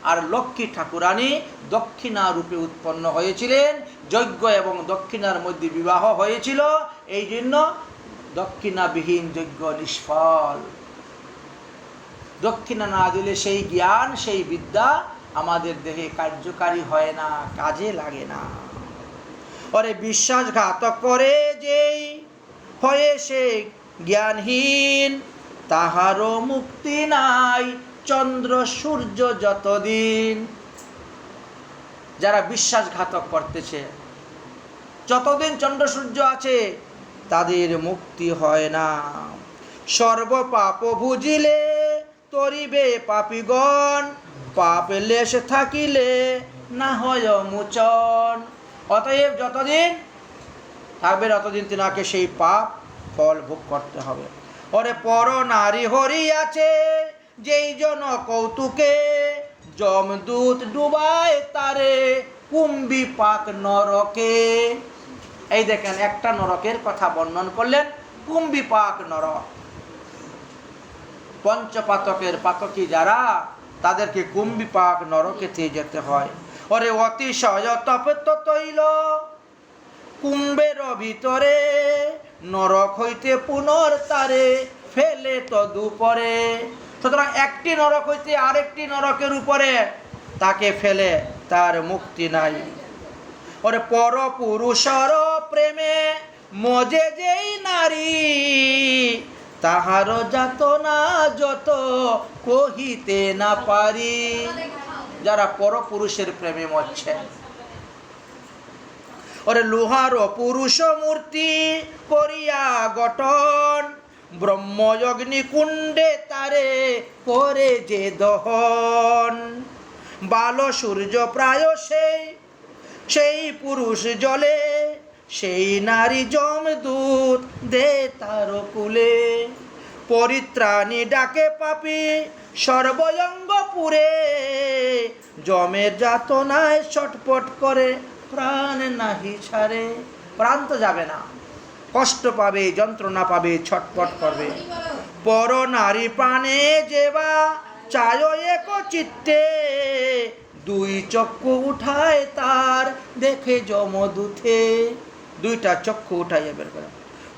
আর লক্ষ্মী ঠাকুরানী দক্ষিণা রূপে উৎপন্ন হয়েছিলেন। যজ্ঞ এবং দক্ষিণার মধ্যে বিবাহ হয়েছিল, এই জন্য দক্ষিণাবিহীন যজ্ঞ নিষ্ফল। দক্ষিণা না দিলে সেই জ্ঞান, সেই বিদ্যা আমাদের দেহে কার্যকারী হয় না, কাজে লাগে না। ওরে বিশ্বাসঘাত করে যেই হয়ে সে জ্ঞানহীন, তাহারও মুক্তি নাই চন্দ্র সূর্য যতদিন। যারা বিশ্বাসঘাতক করতেছে, যতদিন চন্দ্র সূর্য আছে তাদের মুক্তি হয় না। সর্বপাপ বুঝিলে তরিবে পাপীগণ, পাপ লেশ থাকিলে না হয় মোচন। অতএব যতদিন থাকবে ততদিন তিনাকে সেই পাপ ফল ভোগ করতে হবে। ওরে পর নারী হরি আছে যেই জন কৌতুকে, যমদূত ডুবায় তারে কুম্ভী পাক নরকে। এই দেখেন একটা নরকের কথা বর্ণন করলেন, কুম্ভী পাক নরক। পঞ্চপাতকের পাতকী যারা, তাদেরকে কুম্ভী পাক নরকেতে যেতে হয়। ওরে অতিশয় তপ্ত তৈল কুম্ভের ভিতরে, নরক হইতে পুনর তারে ফেলে তদুপরে। সুতরাং একটি নরক হইতে আরেকটি নরকের উপরে তাকে ফেলে, তার মুক্তি নাই। ওরে পর পুরুষর প্রেমে মজে যেই নারী, তাহার যাতনা যত কহিতে না পারি। যারা পরপুরুষের প্রেমে মরছে। ওরে লোহার পুরুষ মূর্তি করিয়া গঠন, ব্রহ্মযগ্নি কুণ্ডে তারে করে যে দহন। বাল সূর্য প্রায় সেই পুরুষ জলে, সেই নারী যমদূত দে তার কুলে। পরিত্রাণী ডাকে পাপী সর্বঙ্গ পুরে, যমের যাতনায় ছটপট করে প্রাণ নাহি ছাড়ে। প্রাণ তো যাবে না, কষ্ট পাবে, যন্ত্রণা পাবে, ছটপট করবে। পর নারী প্রাণে যেবা চায় এক চিত্তে, দুই চক্ষু উঠায় তার দেখে যমদূতে। দুইটা চক্ষু উঠাইয়া বের করে।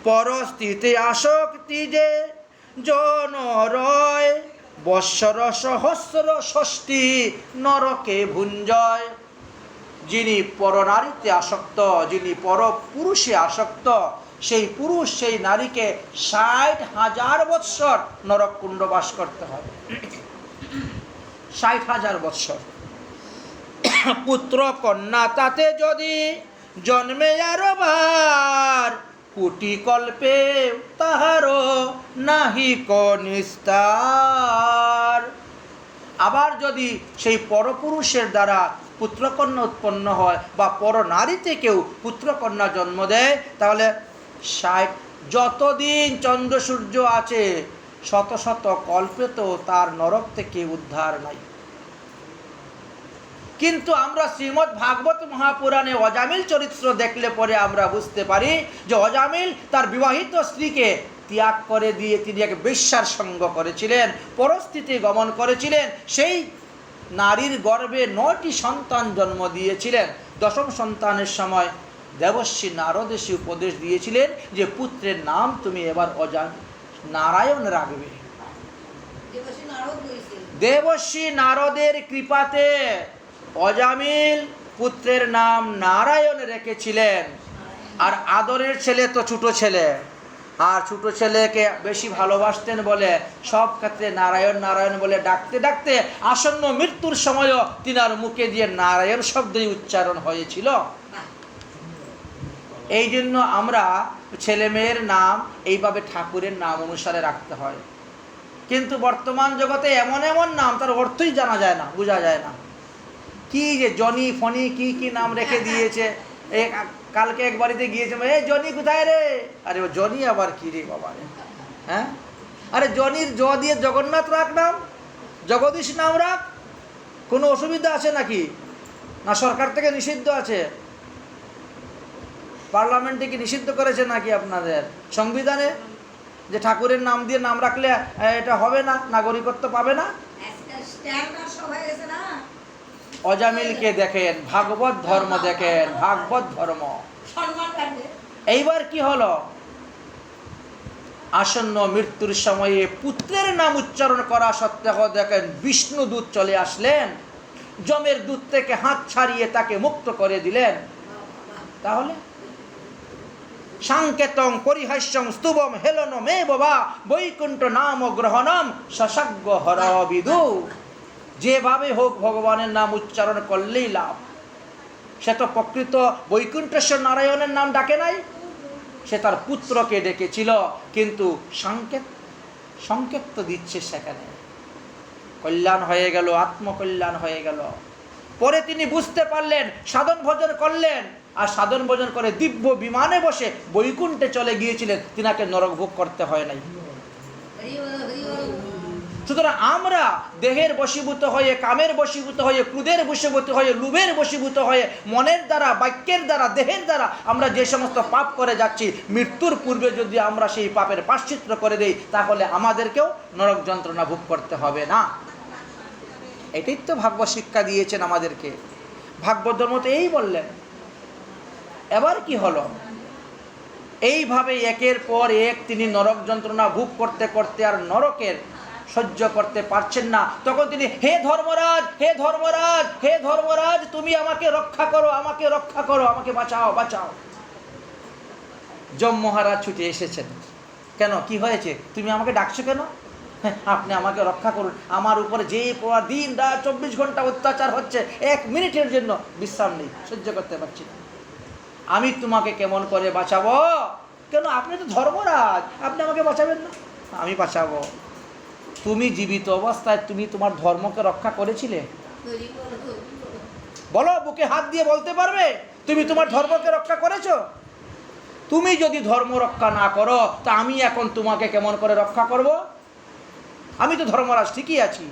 পরস্থিতে আসক্তি যে জন রয়, বৎসর সহস্র ষষ্ঠী নরকে ভুঞ্জয়। যিনি পরনারীতে আসক্ত, যিনি পরপুরুষে আসক্ত, সেই পুরুষ সেই নারীকে 60,000 বৎসর নরককুণ্ড বাস করতে হবে। 60,000 বৎসর। পুত্র কন্যা তাতে যদি জন্মে আরবার, কোটি কল্পে তাহারও নাহি নিস্তার। আবার যদি সেই পরপুরুষের দ্বারা পুত্রকন্যা উৎপন্ন হয়, বা পর নারীতে কেউ পুত্রকন্যা জন্ম দেয়, তাহলে 60 যতদিন চন্দ্র সূর্য আছে শত শত কল্পে তো তার নরক থেকে উদ্ধার নাই। কিন্তু আমরা শ্রীমদ্ ভাগবত মহাপুরাণে অজামিল চরিত্র দেখলে পরে আমরা বুঝতে পারি যে অজামিল তার বিবাহিত স্ত্রীকে ত্যাগ করে দিয়ে তিনি এক বেশ্যার সঙ্গ করেছিলেন, পরস্থিতি গমন করেছিলেন। সেই নারীর গর্ভে 9টি সন্তান জন্ম দিয়েছিলেন। 10ম সন্তানের সময় দেবর্ষি নারদ এসে উপদেশ দিয়েছিলেন যে পুত্রের নাম তুমি এবার নারায়ণ রাখবে। দেবর্ষি নারদের কৃপাতে অজামিল পুত্রের নাম নারায়ণ রেখেছিলেন। আর আদরের ছেলে তো ছোট ছেলে, আর ছোট ছেলেকে বেশি ভালোবাসতেন বলে সব ক্ষেত্রে নারায়ণ নারায়ণ বলে ডাকতে ডাকতে আসন্ন মৃত্যুর সময়ও তিনার মুখে দিয়ে নারায়ণ শব্দই উচ্চারণ হয়েছিল। এই জন্য আমরা ছেলে মেয়ের নাম এইভাবে ঠাকুরের নাম অনুসারে রাখতে হয়। কিন্তু বর্তমান জগতে এমন এমন নাম তার অর্থই জানা যায় না, বোঝা যায় না। কি যে জনি ফনি কি কি নাম রেখে দিয়েছে। কালকে এক বাড়িতে গিয়েছে, জনি কোথায় রে? আরে ও জনি আবার কি রে বাবা রে? হ্যাঁ, আরে জনির জ দিয়ে জগন্নাথ রাখ, নাম জগদীশ নাম রাখ, কোনো অসুবিধা আছে নাকি? না সরকার থেকে নিষিদ্ধ আছে? পার্লামেন্টে কি নিষিদ্ধ করেছে নাকি আপনাদের সংবিধানে যে ঠাকুরের নাম দিয়ে নাম রাখলে এটা হবে না, নাগরিকত্ব পাবে না? অজামিলকে দেখেন, ভাগবত ধর্ম দেখেন, ভাগবত ধর্ম। এইবার কি হলো? আসন্ন মৃত্যুর সময়ে পুত্রের নাম উচ্চারণ করা সত্ত্বেও দেখেন বিষ্ণু দূত চলে আসলেন, যমের দূত থেকে হাত ছাড়িয়ে তাকে মুক্ত করে দিলেন। তাহলে সাংকেতং পরিহাস্যং স্তুবম হেলন মে বাবা বৈকুণ্ঠ নাম গ্রহণম সশাগ্য হর বিদু। যেভাবে হোক ভগবানের নাম উচ্চারণ করলেই লাভ। সে তো প্রকৃত বৈকুণ্ঠেশ্বর নারায়ণের নাম ডাকে নাই, সে তার পুত্রকে ডেকেছিল, কিন্তু সংকেত তো দিচ্ছে সেখানে। কল্যাণ হয়ে গেল, আত্মকল্যাণ হয়ে গেল। পরে তিনি বুঝতে পারলেন, সাধন ভজন করলেন, আর সাধন ভজন করে দিব্য বিমানে বসে বৈকুণ্ঠে চলে গিয়েছিলেন, তিনাকে নরক ভোগ করতে হয় নাই। সুতরাং আমরা দেহের বশীভূত হয়ে, কামের বশীভূত হয়ে, ক্রোধের বশীভূত হয়ে, লোভের বশীভূত হয়ে, মনের দ্বারা, বাক্যের দ্বারা, দেহের দ্বারা আমরা যে সমস্ত পাপ করে যাচ্ছি, মৃত্যুর পূর্বে যদি আমরা সেই পাপের প্রায়শ্চিত্ত করে দেই, তাহলে আমাদেরকেও নরক যন্ত্রণা ভোগ করতে হবে না। এটাই তো ভাগবত শিক্ষা দিয়েছেন আমাদেরকে। ভাগবত ধর্ম তো এই বললেন। এবার কি হলো? এইভাবে একের পর এক তিনি নরক যন্ত্রণা ভোগ করতে করতে আর নরকের সহ্য করতে পারছেন না। তখন তিনি, হে ধর্মরাজ, হে ধর্মরাজ, হে ধর্মরাজ, তুমি আমাকে রক্ষা করো, আমাকে রক্ষা করো, আমাকে বাঁচাও, বাঁচাও। যম মহারাজ ছুটে এসেছেন। কেন, কি হয়েছে? তুমি আমাকে ডাকছো কেন? আপনি আমাকে রক্ষা করুন। আমার উপরে যে দিন রাত 24 ঘন্টা অত্যাচার হচ্ছে, 1 মিনিটের জন্য বিশ্রাম নেই, সহ্য করতে পারছি না। আমি তোমাকে কেমন করে বাঁচাবো? কেন, আপনি তো ধর্মরাজ, আপনি আমাকে বাঁচাবেন না? আমি বাঁচাবো। তুমি জীবিত অবস্থায় তুমি তোমার ধর্মকে রক্ষা করেছিলে? বলো, বুকে হাত দিয়ে বলতে পারবে তুমি তোমার ধর্মকে রক্ষা করেছো? তুমি যদি ধর্ম রক্ষা না করো, তা আমি এখন তোমাকে কেমন করে রক্ষা করব? আমি তো ধর্মরাজ ঠিকই আছি।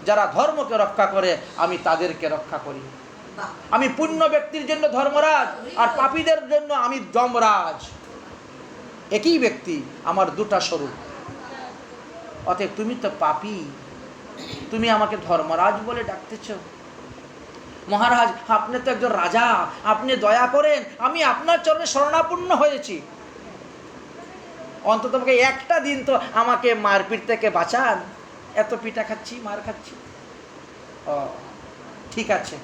যারা ধর্মকে রক্ষা করে আমি তাদেরকে রক্ষা করি। আমি পুণ্য ব্যক্তির জন্য ধর্মরাজ, আর পাপীদের জন্য আমি যমরাজ। একই ব্যক্তি, আমার দুটা স্বরূপ। অতএব তুমি তো পাপী, তুমি আমাকে ধর্মরাজ বলে ডাকতেছ? মহারাজ, আপনি তো একজন রাজা, আপনি দয়া করেন, আমি আপনার চরণে শরণাপন্ন হয়েছি, অন্তত একটা দিন তো আমাকে মারপিট থেকে বাঁচান। এত পিটা খাচ্ছি, মার খাচ্ছি। ও ঠিক আছে,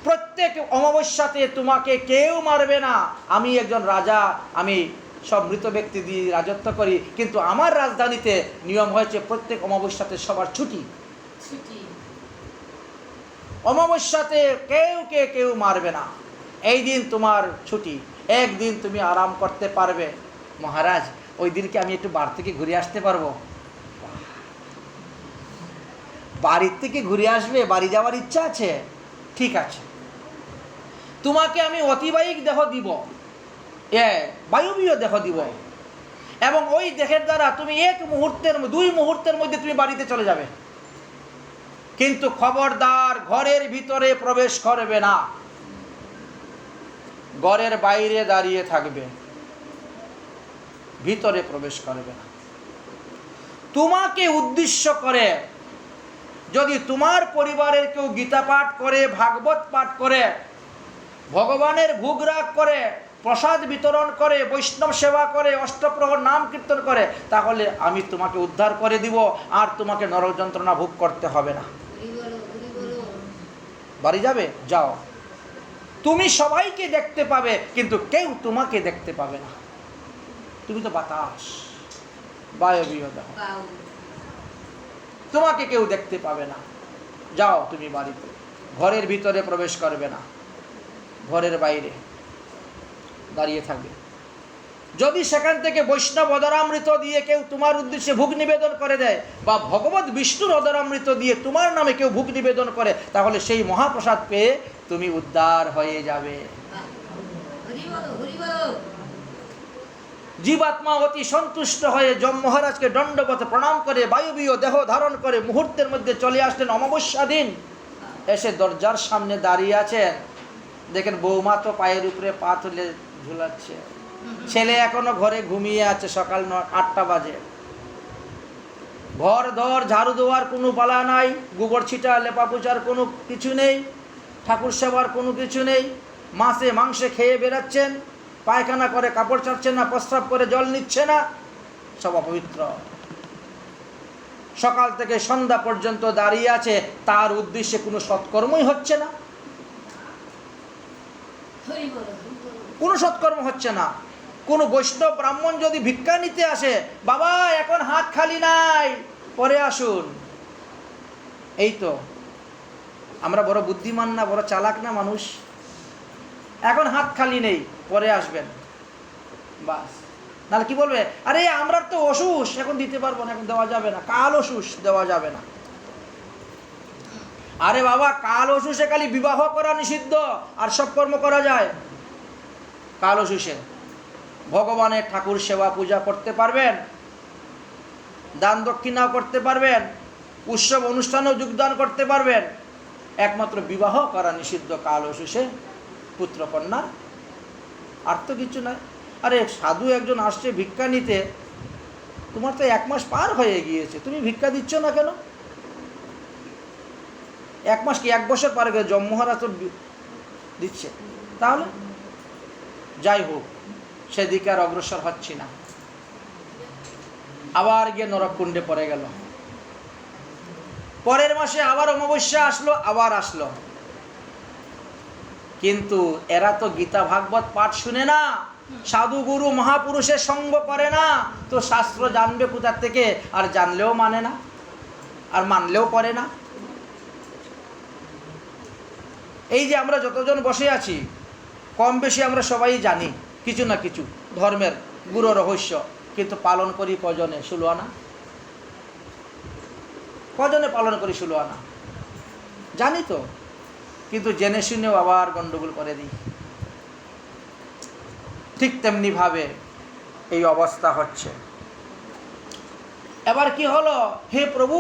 প্রত্যেক অমাবস্যাতে তোমাকে কেউ মারবে না। আমি একজন রাজা, আমি সব মৃত ব্যক্তি দিয়ে রাজত্ব করি, কিন্তু আমার রাজধানীতে নিয়ম হয়েছে প্রত্যেক অমাবস্যাতে সবার ছুটি। অমাবস্যাতে কেউ মারবে না, এই দিন তোমার ছুটি, একদিন তুমি আরাম করতে পারবে। মহারাজ, ওই দিনকে আমি একটু বাড়ি থেকে ঘুরে আসতে পারবো? বাড়ির থেকে ঘুরে আসবে, বাড়ি যাওয়ার ইচ্ছা আছে? ঠিক আছে, তোমাকে আমি অতিবাহিক দেহ দিব, বায়ুবীয় দেহ দিব, এবং ওই দেহের দ্বারা তুমি 2 মুহূর্তের মধ্যে তুমি বাড়িতে চলে যাবে। কিন্তু খবরদার ঘরের ভিতরে প্রবেশ করবে না, ঘরের বাইরে দাঁড়িয়ে থাকবে, ভিতরে প্রবেশ করবে না। তোমাকে উদ্দেশ্য করে যদি তোমার পরিবারের কেউ গীতা পাঠ করে, ভাগবত পাঠ করে, ভগবানের ভোগ রাগ করে, প্রসাদ বিতরণ করে, বৈষ্ণব সেবা করে, অষ্টপ্রহর নাম কীর্তন করে, তাহলে আমি তোমাকে উদ্ধার করে দিব, আর তোমাকে নরক যন্ত্রণা ভোগ করতে হবে না। বাড়ি যাবে, যাও, তুমি সবাইকে দেখতে পাবে, কিন্তু কেউ তোমাকে দেখতে পাবে না। তুমি তো বাতাস, বায়বীয় দেহ, তোমাকে কেউ দেখতে পাবে না। যাও তুমি বাড়িতে, ঘরের ভিতরে প্রবেশ করবে না, ঘরের বাইরে দাঁড়িয়ে থাকবে। যদি সেখান থেকে বৈষ্ণব অদরামৃত দিয়ে কেউ তোমার উদ্দেশ্যে ভোগ নিবেদন করে দেয়, বা ভগবত বিষ্ণুর অদরামৃত দিয়ে তোমার নামে কেউ ভোগ নিবেদন করে, তাহলে সেই মহাপ্রসাদ পেয়ে তুমি উদ্ধার হয়ে যাবে। জীবাত্মা অতি সন্তুষ্ট হয়ে যম মহারাজকে দণ্ডবত প্রণাম করে বায়বীয় দেহ ধারণ করে মুহূর্তের মধ্যে চলে আসলেন অমাবস্যা দিন। এসে দরজার সামনে দাঁড়িয়ে আছেন, দেখেন বৌমা তো পায়ের উপরে পা তুলে ঝুলাচ্ছে, ছেলে এখনো ঘরে ঘুমিয়ে আছে, সকাল 8টা বাজে। ঘর ধর ঝাড়ু দেওয়ার কোনো পালা নাই, গোবর ছিটা লেপা পোছার কোনো কিছু নেই, ঠাকুর সেবার কোনো কিছু নেই। মাছে মাংসে খেয়ে বেরাচ্ছেন, পায়খানা করে কাপড় ছাড়ছেন না, প্রস্রাব করে জল নিচ্ছে না, সব অপবিত্র। সকাল থেকে সন্ধ্যা পর্যন্ত দাঁড়িয়ে আছে, তার উদ্দেশ্যে কোনো সৎকর্মই হচ্ছে না, কোনো সৎকর্ম হচ্ছে না। কোনো বৈষ্ণব ব্রাহ্মণ যদি ভিক্ষা নিতে আসে, বাবা এখন হাত খালি নাই, পরে আসুন। এই তো আমরা বড় বুদ্ধিমান না, বড় চালাক না মানুষ? এখন হাত খালি নেই, পরে আসবেন, বাস। নাহলে কি বলবে, আরে আমরা তো অসুস, এখন দিতে পারবো না, এখন দেওয়া যাবে না, কাল অসুস, দেওয়া যাবে না। আরে বাবা, কাল অসুসে খালি বিবাহ করা নিষিদ্ধ, আর সব কর্ম করা যায়। কাল অসুসে ভগবানের ঠাকুর সেবা পূজা করতে পারবেন, দান দক্ষিণাও করতে পারবেন, উৎসব অনুষ্ঠানেও যোগদান করতে পারবেন, একমাত্র বিবাহ করা নিষিদ্ধ কাল অসুসে পুত্র কন্যা, আর তো কিছু নয়। আরে সাধু একজন আসছে ভিক্ষা নিতে, তোমার তো 1 মাস পার হয়ে গিয়েছে, তুমি ভিক্ষা দিচ্ছ না কেন? 1 মাস কি 1 বছর পার হয়ে, যম মহারাজ তো দিচ্ছে। তাহলে যাই হোক, সেদিকে আর অগ্রসর হচ্ছি না, আবার গিয়ে নরককুণ্ডে পড়ে গেল। পরের মাসে আবার অমাবস্যা আসলো, আবার আসলো। কিন্তু এরা তো গীতা ভাগবত পাঠ শুনে না, সাধু গুরু মহাপুরুষের সঙ্গ করে না, তো শাস্ত্র জানবে কোথা থেকে? আর জানলেও মানে না, আর মানলেও করে না। এই যে আমরা যতজন বসে আছি, কম বেশি আমরা সবাই জানি কিছু না কিছু ধর্মের গুরু রহস্য, কিন্তু পালন করি কজনে? 16 আনা। কজনে পালন করি 16 আনা? জানি তো, কিন্তু জেনে শুনেও আবার গন্ডগোল করে দিই। ঠিক তেমনি ভাবে এই অবস্থা হচ্ছে। এবার কি হলো, হে প্রভু,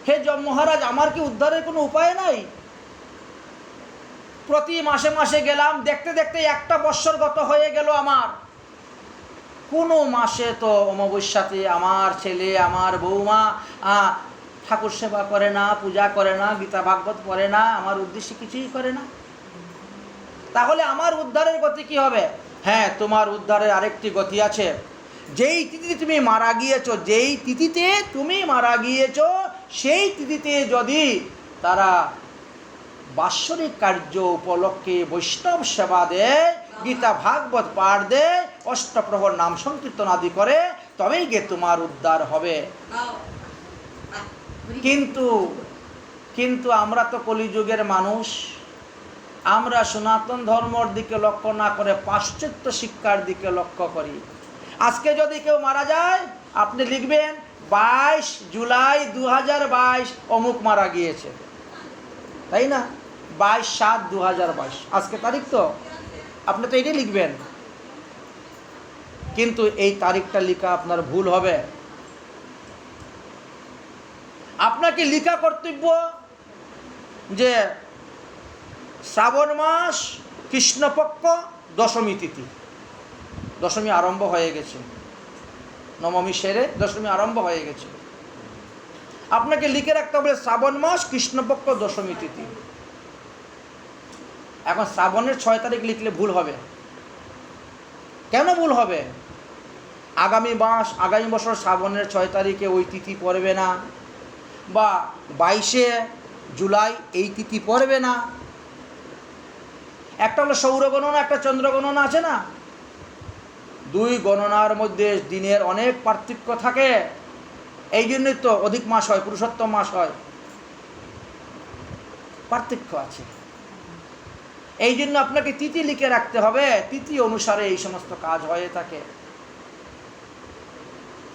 হে যম মহারাজ, আমার কি উদ্ধারের কোনো উপায় নাই? প্রতি মাসে মাসে গেলাম, দেখতে দেখতে 1টা বৎসর গত হয়ে গেল আমার। কোনো মাসে তো অমাবস্যাতে আমার ছেলে, আমার বৌমা ঠাকুর সেবা করে না, পূজা করে না, গীতা ভাগবত পড়ে না, আমার উদ্দেশ্যে কিছুই করে না। তাহলে আমার উদ্ধারের গতি কি হবে? হ্যাঁ, তোমার উদ্ধারের আরেকটি গতি আছে। যেই তিথিতে তুমি মারা গিয়েছো, যেই তিথিতে তুমি মারা গিয়েছো, সেই তিথিতে যদি তারা বাৎসরিক কার্য উপলক্ষে বৈষ্ণব সেবা দেয়, গীতা ভাগবত পাঠ দেয়, অষ্টপ্রহর নাম সংকীর্তন আদি করে, তবেই গিয়ে তোমার উদ্ধার হবে। কিন্তু আমরা তো কলিযুগের মানুষ, আমরা সনাতন ধর্মের দিকে লক্ষ্য না করে পাশ্চাত্য শিক্ষার দিকে লক্ষ্য করি। আজকে যদি কেউ মারা যায়, আপনি লিখবেন 22 জুলাই 2022 অমুক মারা গিয়েছে, তাই না? 22/7/2022 আজকে তারিখ, তো আপনি তো এটাই লিখবেন। কিন্তু এই তারিখটা লেখা আপনার ভুল হবে। আপনাকে লেখা কর্তব্য যে শ্রাবণ মাস কৃষ্ণপক্ষ দশমী তিথি, দশমী আরম্ভ হয়ে গেছে, নবমী সেরে দশমী আরম্ভ হয়ে গেছে। আপনাকে লিখে রাখতে হবে শ্রাবণ মাস কৃষ্ণপক্ষ দশমী তিথি। এখন শ্রাবণের 6 তারিখ লিখলে ভুল হবে। কেন ভুল হবে? আগামী বছর শ্রাবণের 6 তারিখে ওই তিথি পড়বে না, বা 22শে জুলাই এই তিথি পড়বে না। একটা হলো সৌর গণনা, একটা চন্দ্র গণনা আছে না। 2 গণনার মধ্যে দিনের অনেক পার্থক্য থাকে, এই জন্যই তো অধিক মাস হয়, পুরুষোত্তম মাস হয়, পার্থক্য আছে। এই জন্য আপনাকে তিথি লিখে রাখতে হবে, তিথি অনুসারে এই সমস্ত কাজ হয়ে থাকে,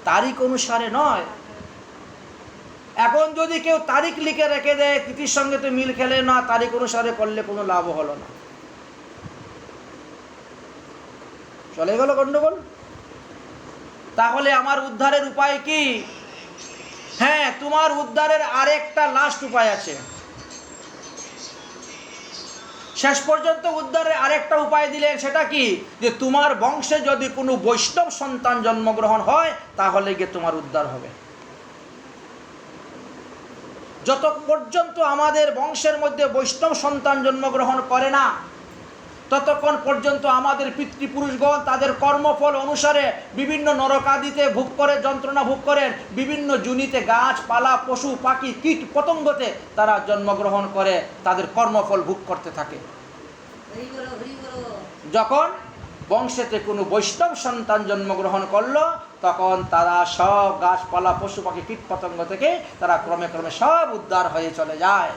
তারিখ অনুসারে নয়। এখন যদি কেউ তারিখ লিখে রেখে দেয়, তিথির সঙ্গে তো মিল খেলে না, তারিখ অনুসারে করলে কোনো লাভ হলো না, চলে গেল গন্ডগোল। তাহলে আমার উদ্ধারের উপায় কি? হ্যাঁ, তোমার উদ্ধারের আরেকটা লাস্ট উপায় আছে। শেষ পর্যন্ত উদ্ধারের আরেকটা উপায় দিলেন, সেটা কি? যে তোমার বংশে যদি কোনো বৈষ্ণব সন্তান জন্মগ্রহণ হয়, তাহলে গিয়ে তোমার উদ্ধার হবে। যত পর্যন্ত আমাদের বংশের মধ্যে বৈষ্ণব সন্তান জন্মগ্রহণ করে না, ততক্ষণ পর্যন্ত আমাদের পিতৃপুরুষগণ তাদের কর্মফল অনুসারে বিভিন্ন নরকাদিতে ভোগ করে, যন্ত্রণা ভোগ করেন, বিভিন্ন জুনিতে গাছপালা, পশু পাখি, কীট পতঙ্গতে তারা জন্মগ্রহণ করে তাদের কর্মফল ভোগ করতে থাকে। যখন বংশেতে কোনো বৈষ্ণব সন্তান জন্মগ্রহণ করলো, তখন তারা সব গাছপালা, পশু পাখি, কীট পতঙ্গ থেকে তারা ক্রমে ক্রমে সব উদ্ধার হয়ে চলে যায়।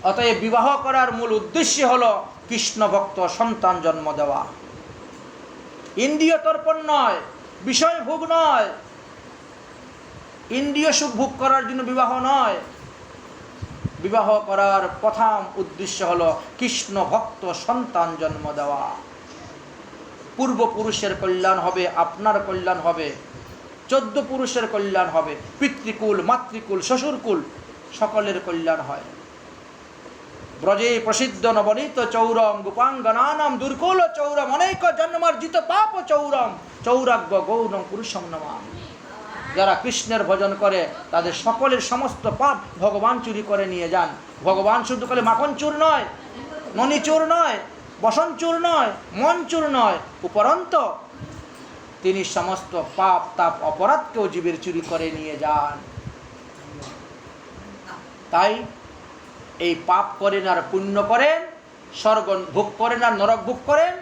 অতএব বিবাহ করার মূল উদ্দেশ্য হলো কৃষ্ণ ভক্ত সন্তান জন্ম দেওয়া। ইন্দ্রিয় তর্পণ নয়, বিষয় ভোগ নয়, ইন্দ্রিয় সুখ ভোগ করার জন্য বিবাহ নয়। বিবাহ করার প্রথম উদ্দেশ্য হলো কৃষ্ণ ভক্ত সন্তান জন্ম দেওয়া। পূর্বপুরুষের কল্যাণ হবে, আপনার কল্যাণ হবে, 14 পুরুষের কল্যাণ হবে, পিতৃকুল, মাতৃকুল, শ্বশুরকুল সকলের কল্যাণ হয়। ব্রজে প্রসিদ্ধ নবনীত চৌরম গোপাঙ্গনানাম দুর্কুল চৌরম অনেক জন্মার্জিত পাপ চৌরম চৌরাগ্য গৌরম পুরুষম নমাম। যারা কৃষ্ণের ভজন করে তাদের সকলের সমস্ত পাপ ভগবান চুরি করে নিয়ে যান। ভগবান শুধু করে মাখন চুর নয়, ননি চুর নয়, বসন চুর নয়, মন চুর নয়, উপরন্ত তিনি সমস্ত পাপ তাপ অপরাধকেও জীবের চুরি করে নিয়ে যান। তাই এই পাপ করেন আর পুণ্য করেন, স্বর্গ ভোগ করেন আর নরক ভোগ করেন।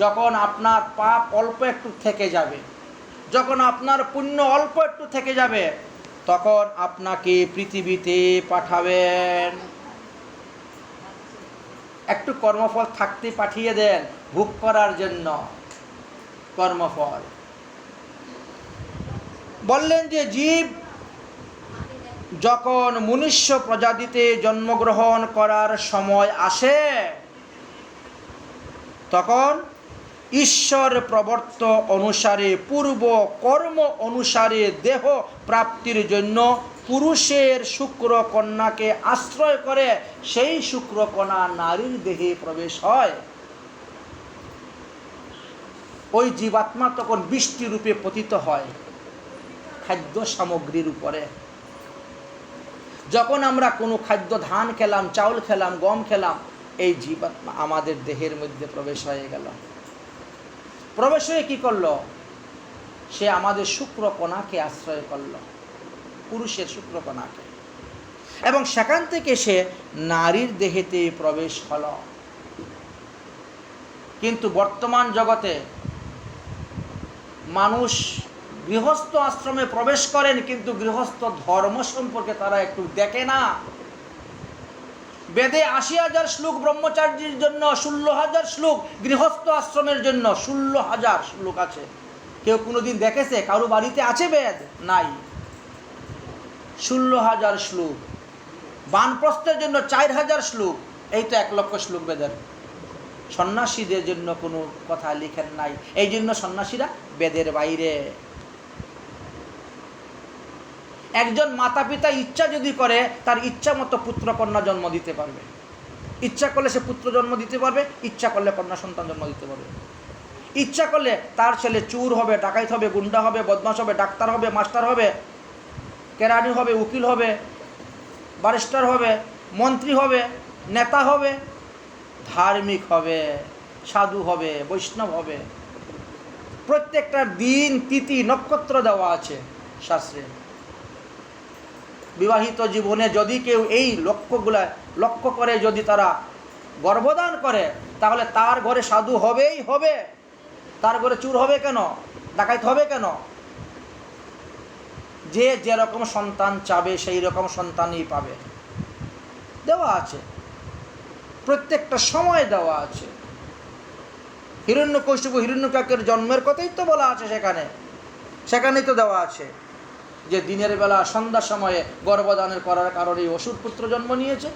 যখন আপনার পাপ অল্প একটু থেকে যাবে, যখন আপনার পুণ্য অল্প একটু থেকে যাবে, তখন আপনাকে পৃথিবীতে পাঠাবেন। একটু কর্মফল থাকতে পাঠিয়ে দেন ভোগ করার জন্য কর্মফল। বললেন যে জীব যখন মনুষ্য প্রজাতিতে জন্মগ্রহণ করার সময় আসে, তখন ঈশ্বর প্রবর্ত অনুসারে পূর্ব কর্ম অনুসারে দেহ প্রাপ্তির জন্য পুরুষের শুক্র কন্যাকে আশ্রয় করে সেই শুক্র কন্যা নারীর দেহে প্রবেশ হয়। ওই জীবাত্মা তখন বৃষ্টি রূপে পতিত হয় খাদ্য সামগ্রীর উপরে। যখন আমরা কোনো খাদ্য, ধান খেলাম, চাউল খেলাম, গম খেলাম, এই জীবাত্মা আমাদের দেহের মধ্যে প্রবেশ হয়ে গেল। প্রবেশ হয়ে কি করলো? সে আমাদের শুক্রকণাকে আশ্রয় করলো, পুরুষের শুক্রকণাকে, এবং সেখান থেকে সে নারীর দেহেতে প্রবেশ হলো। কিন্তু বর্তমান জগতে মানুষ গৃহস্থ আশ্রমে প্রবেশ করেন, কিন্তু গৃহস্থ ধর্ম সম্পর্কে তারা একটু দেখে না। বেদে 80,000 শ্লোক ব্রহ্মচার্যের জন্য, 16,000 শ্লোক গৃহস্থ আশ্রমের জন্য, 16,000 শ্লোক আছে। কেউ কোনোদিন দেখেছে কারো বাড়িতে আছে বেদ? নাই। 16,000 শ্লোক। বানপ্রস্থের জন্য 4,000 শ্লোক। এই তো 1 লক্ষ শ্লোক বেদের। সন্ন্যাসীদের জন্য কোনো কথা লিখেন নাই, এই জন্য সন্ন্যাসীরা বেদের বাইরে। একজন মাতা পিতা ইচ্ছা যদি করে তার ইচ্ছা মতো পুত্র কন্যা জন্ম দিতে পারবে। ইচ্ছা করলে সে পুত্র জন্ম দিতে পারবে, ইচ্ছা করলে কন্যা সন্তান জন্ম দিতে পারবে। ইচ্ছা করলে তার ছেলে চুর হবে, ডাকাইত হবে, গুন্ডা হবে, বদমাশ হবে, ডাক্তার হবে, মাস্টার হবে, কেরানি হবে, উকিল হবে, ব্যারিস্টার হবে, মন্ত্রী হবে, নেতা হবে, ধার্মিক হবে, সাধু হবে, বৈষ্ণব হবে। প্রত্যেকটা দিন তিথি নক্ষত্র দেওয়া আছে শাস্ত্রে। বিবাহিত জীবনে যদি কেউ এই লক্ষ্যগুলা লক্ষ্য করে যদি তারা গর্ভদান করে, তাহলে তার ঘরে সাধু হবেই হবে। তার ঘরে চুর হবে কেন, ডাকাইত হবে কেন? যে যেরকম সন্তান চাবে সেই রকম সন্তানই পাবে। দেওয়া আছে, প্রত্যেকটা সময় দেওয়া আছে। হিরণ্যকশিপু হিরণ্যকাকের জন্মের কথাই তো বলা আছে, সেখানেই তো দেওয়া আছে যে দিনের বেলা সন্ধ্যার সময়ে গর্ভদানের করার কারণে অসুর পুত্র জন্ম নিয়েছে।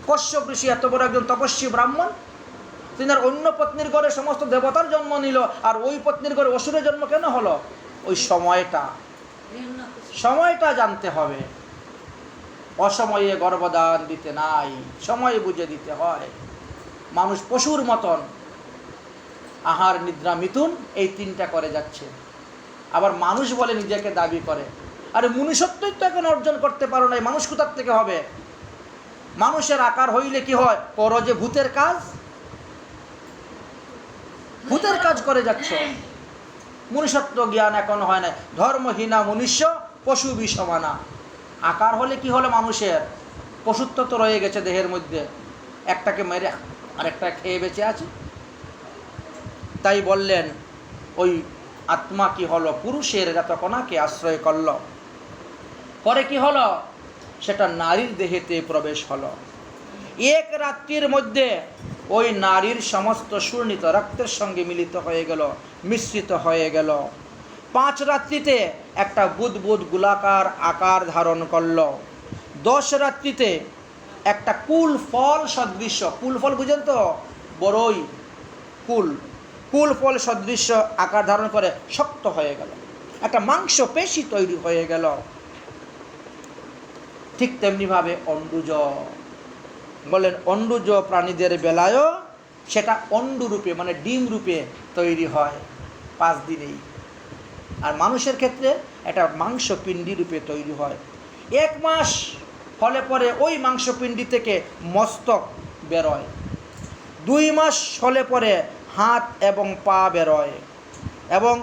কশ্যপ ঋষি এত বড় একজন তপস্বী ব্রাহ্মণ, তিনি আর অন্য পত্নীর ঘরে সমস্ত দেবতার জন্ম নিল, আর ওই পত্নীর ঘরে অসুরের জন্ম কেন হলো? ওই সময়টা জানতে হবে। অসময়ে গর্ভদান দিতে নাই, সময় বুঝে দিতে হয়। মানুষ পশুর মতন আহার নিদ্রা মিথুন এই তিনটা করে যাচ্ছে, আবার মানুষ বলে নিজেকে দাবি করে। আরে মনুষ্যত্বই তো এখন অর্জন করতে পারো নাই, মানুষ কোথার থেকে হবে? মানুষের আকার হইলে কি হয়? করো যে ভূতের কাজ, ভূতের কাজ করে যাচ্ছ। মনুষ্যত্ব জ্ঞান এখন হয় নাই। ধর্মহীনা মনুষ্য পশু বিষমানা। আকার হলে কি হলো? মানুষের পশুত্ব তো রয়ে গেছে দেহের মধ্যে, একটাকে মেরে আরেকটা খেয়ে বেঁচে আছে। তাই বললেন ওই আত্মা কি হলো? পুরুষের রাতকণাকে আশ্রয় করল, পরে কি হলো? সেটা নারীর দেহেতে প্রবেশ হলো। এক রাত্রির মধ্যে ওই নারীর সমস্ত সুর্ণিত রক্তের সঙ্গে মিলিত হয়ে গেল, মিশ্রিত হয়ে গেল। 5 রাত্রিতে একটা বুদবুদ গোলাকার আকার ধারণ করল। 10 রাত্রিতে একটা কুল ফল সদৃশ্য, কুল ফল বুঝেন তো, বড়ই কুল ফল সদৃশ্য আকার ধারণ করে শক্ত হয়ে গেল, একটা মাংস পেশি তৈরি হয়ে গেল। ঠিক তেমনিভাবে অন্ডুজ, বলেন অন্ডুজ প্রাণীদের বেলায়ও সেটা অন্ডুরূপে মানে ডিম রূপে তৈরি হয় 5 দিনেই। আর মানুষের ক্ষেত্রে এটা মাংসপিণ্ডি রূপে তৈরি হয়। 1 মাস হলে পরে ওই মাংসপিণ্ডি থেকে মস্তক বেরোয়। 2 মাস হলে পরে হাত এবং পা বেরোয় এবং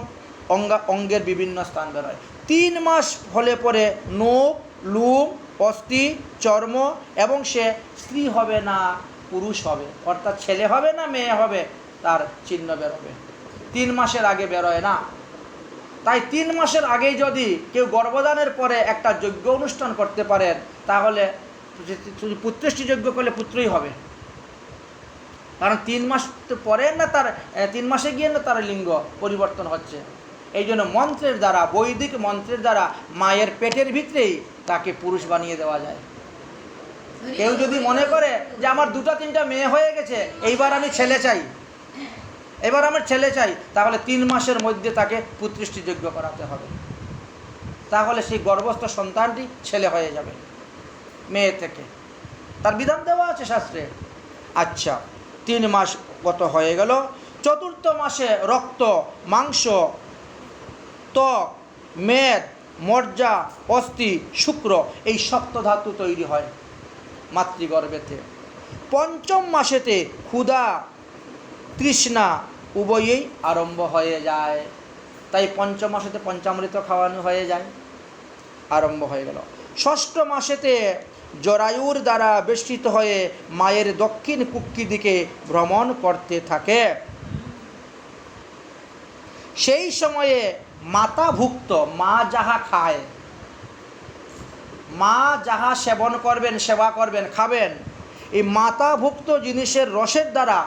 অঙ্গের বিভিন্ন স্থান বেরোয়। 3 মাস হলে পরে নখ, লুম, অস্থি, চর্ম এবং সে স্ত্রী হবে না পুরুষ হবে, অর্থাৎ ছেলে হবে না মেয়ে হবে তার চিহ্ন বেরোবে। 3 মাসের আগে বেরোয় না। তাই 3 মাসের আগেই যদি কেউ গর্ভদানের পরে একটা যজ্ঞ অনুষ্ঠান করতে পারেন, তাহলে পুত্রেষ্টি যজ্ঞ করলে পুত্রই হবে। কারণ 3 মাস পরে না তার 3 মাসে গিয়ে না তার লিঙ্গ পরিবর্তন হচ্ছে। এই জন্য মন্ত্রের দ্বারা, বৈদিক মন্ত্রের দ্বারা মায়ের পেটের ভিতরেই তাকে পুরুষ বানিয়ে দেওয়া যায়। কেউ যদি মনে করে যে আমার 2-3টা মেয়ে হয়ে গেছে, এইবার আমি ছেলে চাই, তাহলে 3 মাসের মধ্যে তাকে পুত্রেষ্টি যজ্ঞ করাতে হবে। তাহলে সেই গর্ভস্থ সন্তানটি ছেলে হয়ে যাবে মেয়ে থেকে। তার বিধান দেওয়া আছে শাস্ত্রে। আচ্ছা, 3 মাস গত হয়ে গেল। 4র্থ মাসে রক্ত, মাংস, ত্বক, মেদ, মজ্জা, অস্থি, শুক্র এই সপ্ত ধাতু তৈরি হয় মাতৃগর্ভেতে। 5ম মাসেতে ক্ষুধা, তৃষ্ণা উভয়েই আরম্ভ হয়ে যায়। তাই 5ম মাসেতে পঞ্চামৃত খাওয়ানো হয়ে যায়, আরম্ভ হয়ে গেল। 6ষ্ঠ মাসেতে জরায়ুর দ্বারা বেষ্টিত হয়ে মায়ের দক্ষিণ কুক্ষি দিকে ভ্রমণ করতে থাকে। সেই সময়ে মাতাভুক্ত, মা যাহা খায়, মা যাহা সেবন করবেন, সেবা করবেন, খাবেন, এই মাতাভুক্ত জিনিসের রসের দ্বারা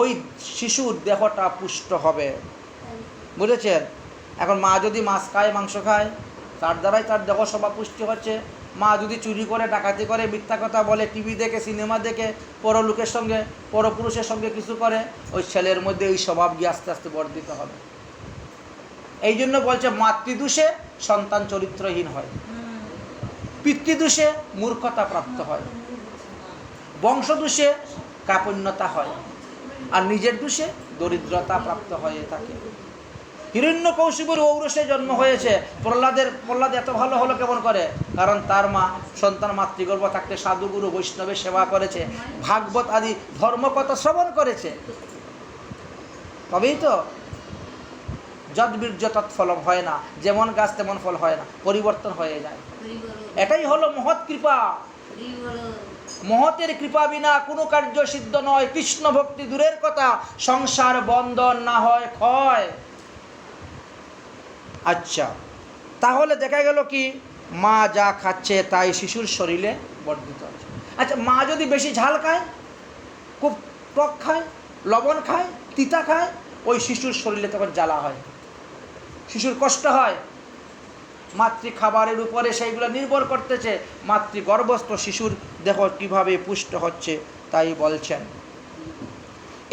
ওই শিশুর দেহটা পুষ্ট হবে। বুঝেছেন? এখন মা যদি মাছ খায়, মাংস খায়, তার দ্বারাই তার দেহ সবা পুষ্টি হচ্ছে। মা যদি চুরি করে, ডাকাতি করে, মিথ্যা কথা বলে, টিভি দেখে, সিনেমা দেখে, পরলোকের সঙ্গে, পরপুরুষের সঙ্গে কিছু করে, ওই ছেলের মধ্যে ওই স্বভাব গিয়ে আস্তে আস্তে বর্ধিত হবে। এই জন্য বলছে মাতৃদোষে সন্তান চরিত্রহীন হয়, পিতৃদোষে মূর্খতা প্রাপ্ত হয়, বংশদোষে কাপণ্যতা হয়, আর নিজের দোষে দরিদ্রতা প্রাপ্ত হয়ে থাকে। হিরণ্যকৌশিকের ঔরসে জন্ম হয়েছে। প্রহ্লাদ এত ভালো হলো কেমন করে? কারণ তার মা সন্তান মাতৃগর্ভ থাকতে সাধুগুরু বৈষ্ণবের সেবা করেছে, ভাগবত আদি ধর্মকথা শ্রবণ করেছে। তবেই তো যদ্বীর্য তৎফলম হয় না, যেমন গাছ তেমন ফল হয় না, পরিবর্তন হয়ে যায়। এটাই হলো মহৎ কৃপা। মহতের কৃপা বিনা কোনো কার্য সিদ্ধ নয়। কৃষ্ণ ভক্তি দূরের কথা, সংসার বন্ধন না হয় ক্ষয়। আচ্ছা, তাহলে দেখা গেল কি মা যা খাচ্ছে তাই শিশুর শরীরে বর্ধিত হচ্ছে। আচ্ছা, মা যদি বেশি ঝাল খায়, খুব টক খায়, লবণ খায়, তিতা খায়, ওই শিশুর শরীরে তখন জ্বালা হয়, শিশুর কষ্ট হয়। মাতৃ খাবারের উপরে সেইগুলো নির্ভর করতেছে। মাতৃগর্ভস্থ শিশুর দেহ কীভাবে পুষ্ট হচ্ছে তাই বলছেন।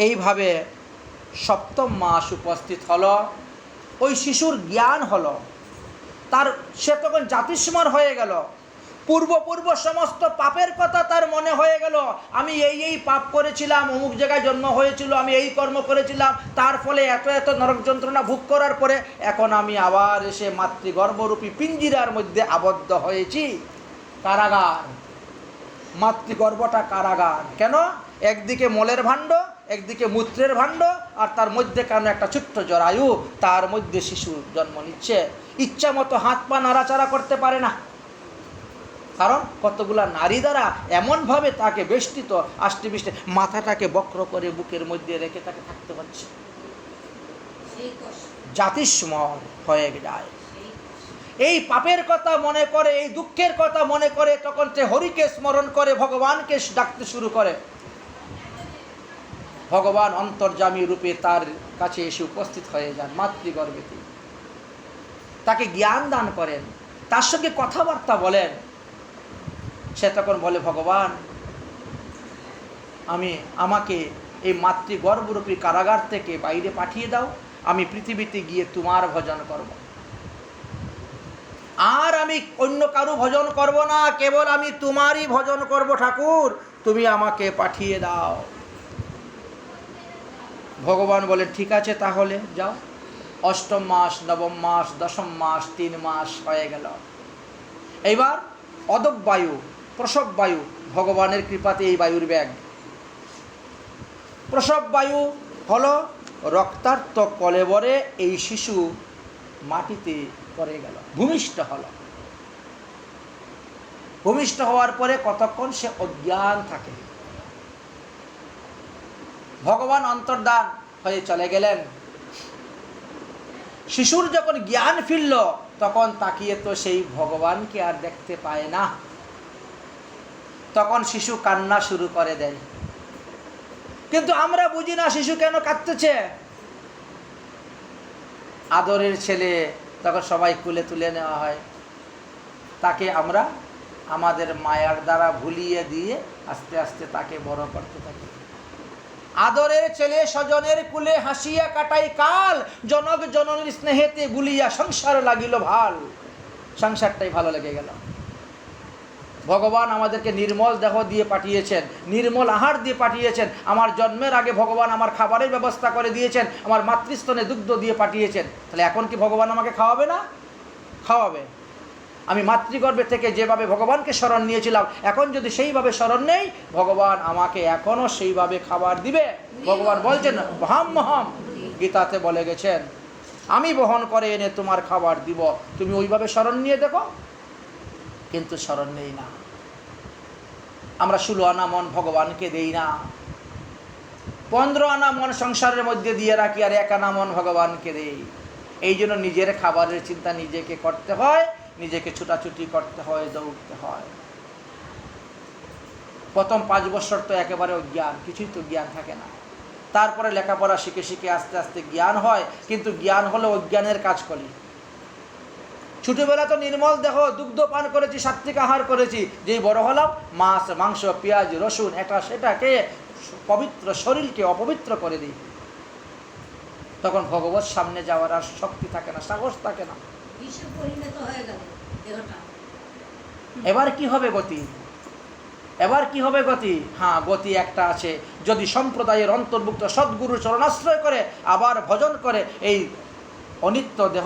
এইভাবে সপ্তম মাস উপস্থিত হলো, ওই শিশুর জ্ঞান হলো, সে তখন জাতিস্মর হয়ে গেল। পূর্ব সমস্ত পাপের কথা তার মনে হয়ে গেল। আমি এই পাপ করেছিলাম, অমুক জায়গায় জন্ম হয়েছিল, আমি এই কর্ম করেছিলাম, তার ফলে এত নরক যন্ত্রণা ভোগ করার পরে এখন আমি আবার এসে মাতৃগর্ভরূপী পিঞ্জিরার মধ্যে আবদ্ধ হয়েছি। কারাগার, মাতৃগর্ভটা কারাগার। কেন? একদিকে মলের ভাণ্ড, একদিকে মূত্রের ভাণ্ড, আর তার মধ্যে কেন একটা ছোট্ট জরায়ু, তার মধ্যে শিশু জন্ম নিচ্ছে। ইচ্ছা মতো হাত পা নাড়াচাড়া করতে পারে না, কারণ কতগুলা নারী দ্বারা এমনভাবে তাকে বেষ্টিত, আষ্টেপৃষ্টে, মাথাটাকে বক্র করে বুকের মধ্যে রেখে তাকে থাকতে পারছে। জাতিস্মর হয়ে যায়। এই পাপের কথা মনে করে, এই দুঃখের কথা মনে করে তখন সে হরিকে স্মরণ করে, ভগবানকে ডাকতে শুরু করে। ভগবান অন্তর্যামী রূপে তার কাছে এসে উপস্থিত হয়ে যান মাতৃগর্ভেতে, তাকে জ্ঞান দান করেন, তার সঙ্গে কথাবার্তা বলেন। সে তখন বলে, ভগবান আমাকে এই মাতৃগর্ভরূপী কারাগার থেকে বাইরে পাঠিয়ে দাও, আমি পৃথিবীতে গিয়ে তোমার ভজন করব, আর আমি অন্য কারো ভজন করব না, কেবল আমি তোমারই ভজন করব। ঠাকুর, তুমি আমাকে পাঠিয়ে দাও। ভগবান বলেন, ঠিক আছে, তাহলে যাও। অষ্টম মাস, নবম মাস, দশম মাস, 3 মাস হয়ে গেল। এইবার অদব বায়ু, প্রসব বায়ু, ভগবানের কৃপাতে এই বায়ুর ব্যাগ। প্রসব বায়ু হলো রক্তার্ত কলেবরে এই শিশু মাটিতে পড়ে গেল, ভূমিষ্ঠ হলো। ভূমিষ্ঠ হওয়ার পরে কতক্ষণ সে অজ্ঞান থাকে। ভগবান অন্তর্ধান হয়ে চলে গেলেন। শিশুর যখন জ্ঞান ফিরল, তখন তাকিয়ে তো সেই ভগবানকে আর দেখতে পায় না। তখন শিশু কান্না শুরু করে দেয়। কিন্তু আমরা বুঝি না শিশু কেন কাঁদতেছে। আদরের ছেলে, তখন সবাই কুলে তুলে নেওয়া হয়, তাকে আমরা আমাদের মায়ার দ্বারা ভুলিয়ে দিয়ে আস্তে আস্তে তাকে বড় করতে থাকি। আদরের ছেলে স্বজনের কুলে হাসিয়া কাটাই কাল, জনক জননীর স্নেহেতে গুলিয়া সংসার লাগিল ভাল। সংসারটাই ভালো লেগে গেল। ভগবান আমাদেরকে নির্মল দেহ দিয়ে পাঠিয়েছেন, নির্মল আহার দিয়ে পাঠিয়েছেন। আমার জন্মের আগে ভগবান আমার খাবারের ব্যবস্থা করে দিয়েছেন, আমার মাতৃস্তনে দুগ্ধ দিয়ে পাঠিয়েছেন। তাহলে এখন কি ভগবান আমাকে খাওয়াবে না? খাওয়াবে। আমি মাতৃগর্ভে থেকে যেভাবে ভগবানকে শরণ নিয়েছিলাম, এখন যদি সেইভাবে শরণ নেই, ভগবান আমাকে এখনও সেইভাবে খাবার দিবে। ভগবান বলছেন, ভাম্যহম, গীতাতে বলে গেছেন, আমি বহন করে এনে তোমার খাবার দিব, তুমি ওইভাবে শরণ নিয়ে দেখো। কিন্তু শরণ নেই না। আমরা 16 আনা মন ভগবানকে দেই না, 15 আনা মন সংসারের মধ্যে দিয়ে রাখি, আর 1 আনা মন ভগবানকে দেই। এই জন্য নিজের খাবারের চিন্তা নিজেকে করতে হয়, নিজেকে ছুটাছুটি করতে হয়, দৌড়তে হয়। প্রথম 5 বছর তো একেবারে অজ্ঞান, কিছুই তো জ্ঞান থাকে না। তারপরে লেখাপড়া শিখে শিখে আস্তে আস্তে জ্ঞান হয়, কিন্তু জ্ঞান হলো অজ্ঞানের কাজ করি। ছোটবেলা তো নির্মল দেহ, দুগ্ধ পান করেছি, সাত্বিক আহার করেছি। যেই বড় হলাম, মাছ, মাংস, পেঁয়াজ, রসুন, এটা সেটাকে পবিত্র শরীরকে অপবিত্র করে দিই। তখন ভগবত সামনে যাওয়ার আর শক্তি থাকে না, সাহস থাকে না। বিষে পরিণত হয়ে গেল দেহটা। এবার কি হবে গতি? এবার কি হবে গতি? হ্যাঁ, গতি একটা আছে, যদি সম্প্রদায়ের অন্তর্ভুক্ত সদ্গুরু চরণাশ্রয় করে আবার ভজন করে এই অনিত্য দেহ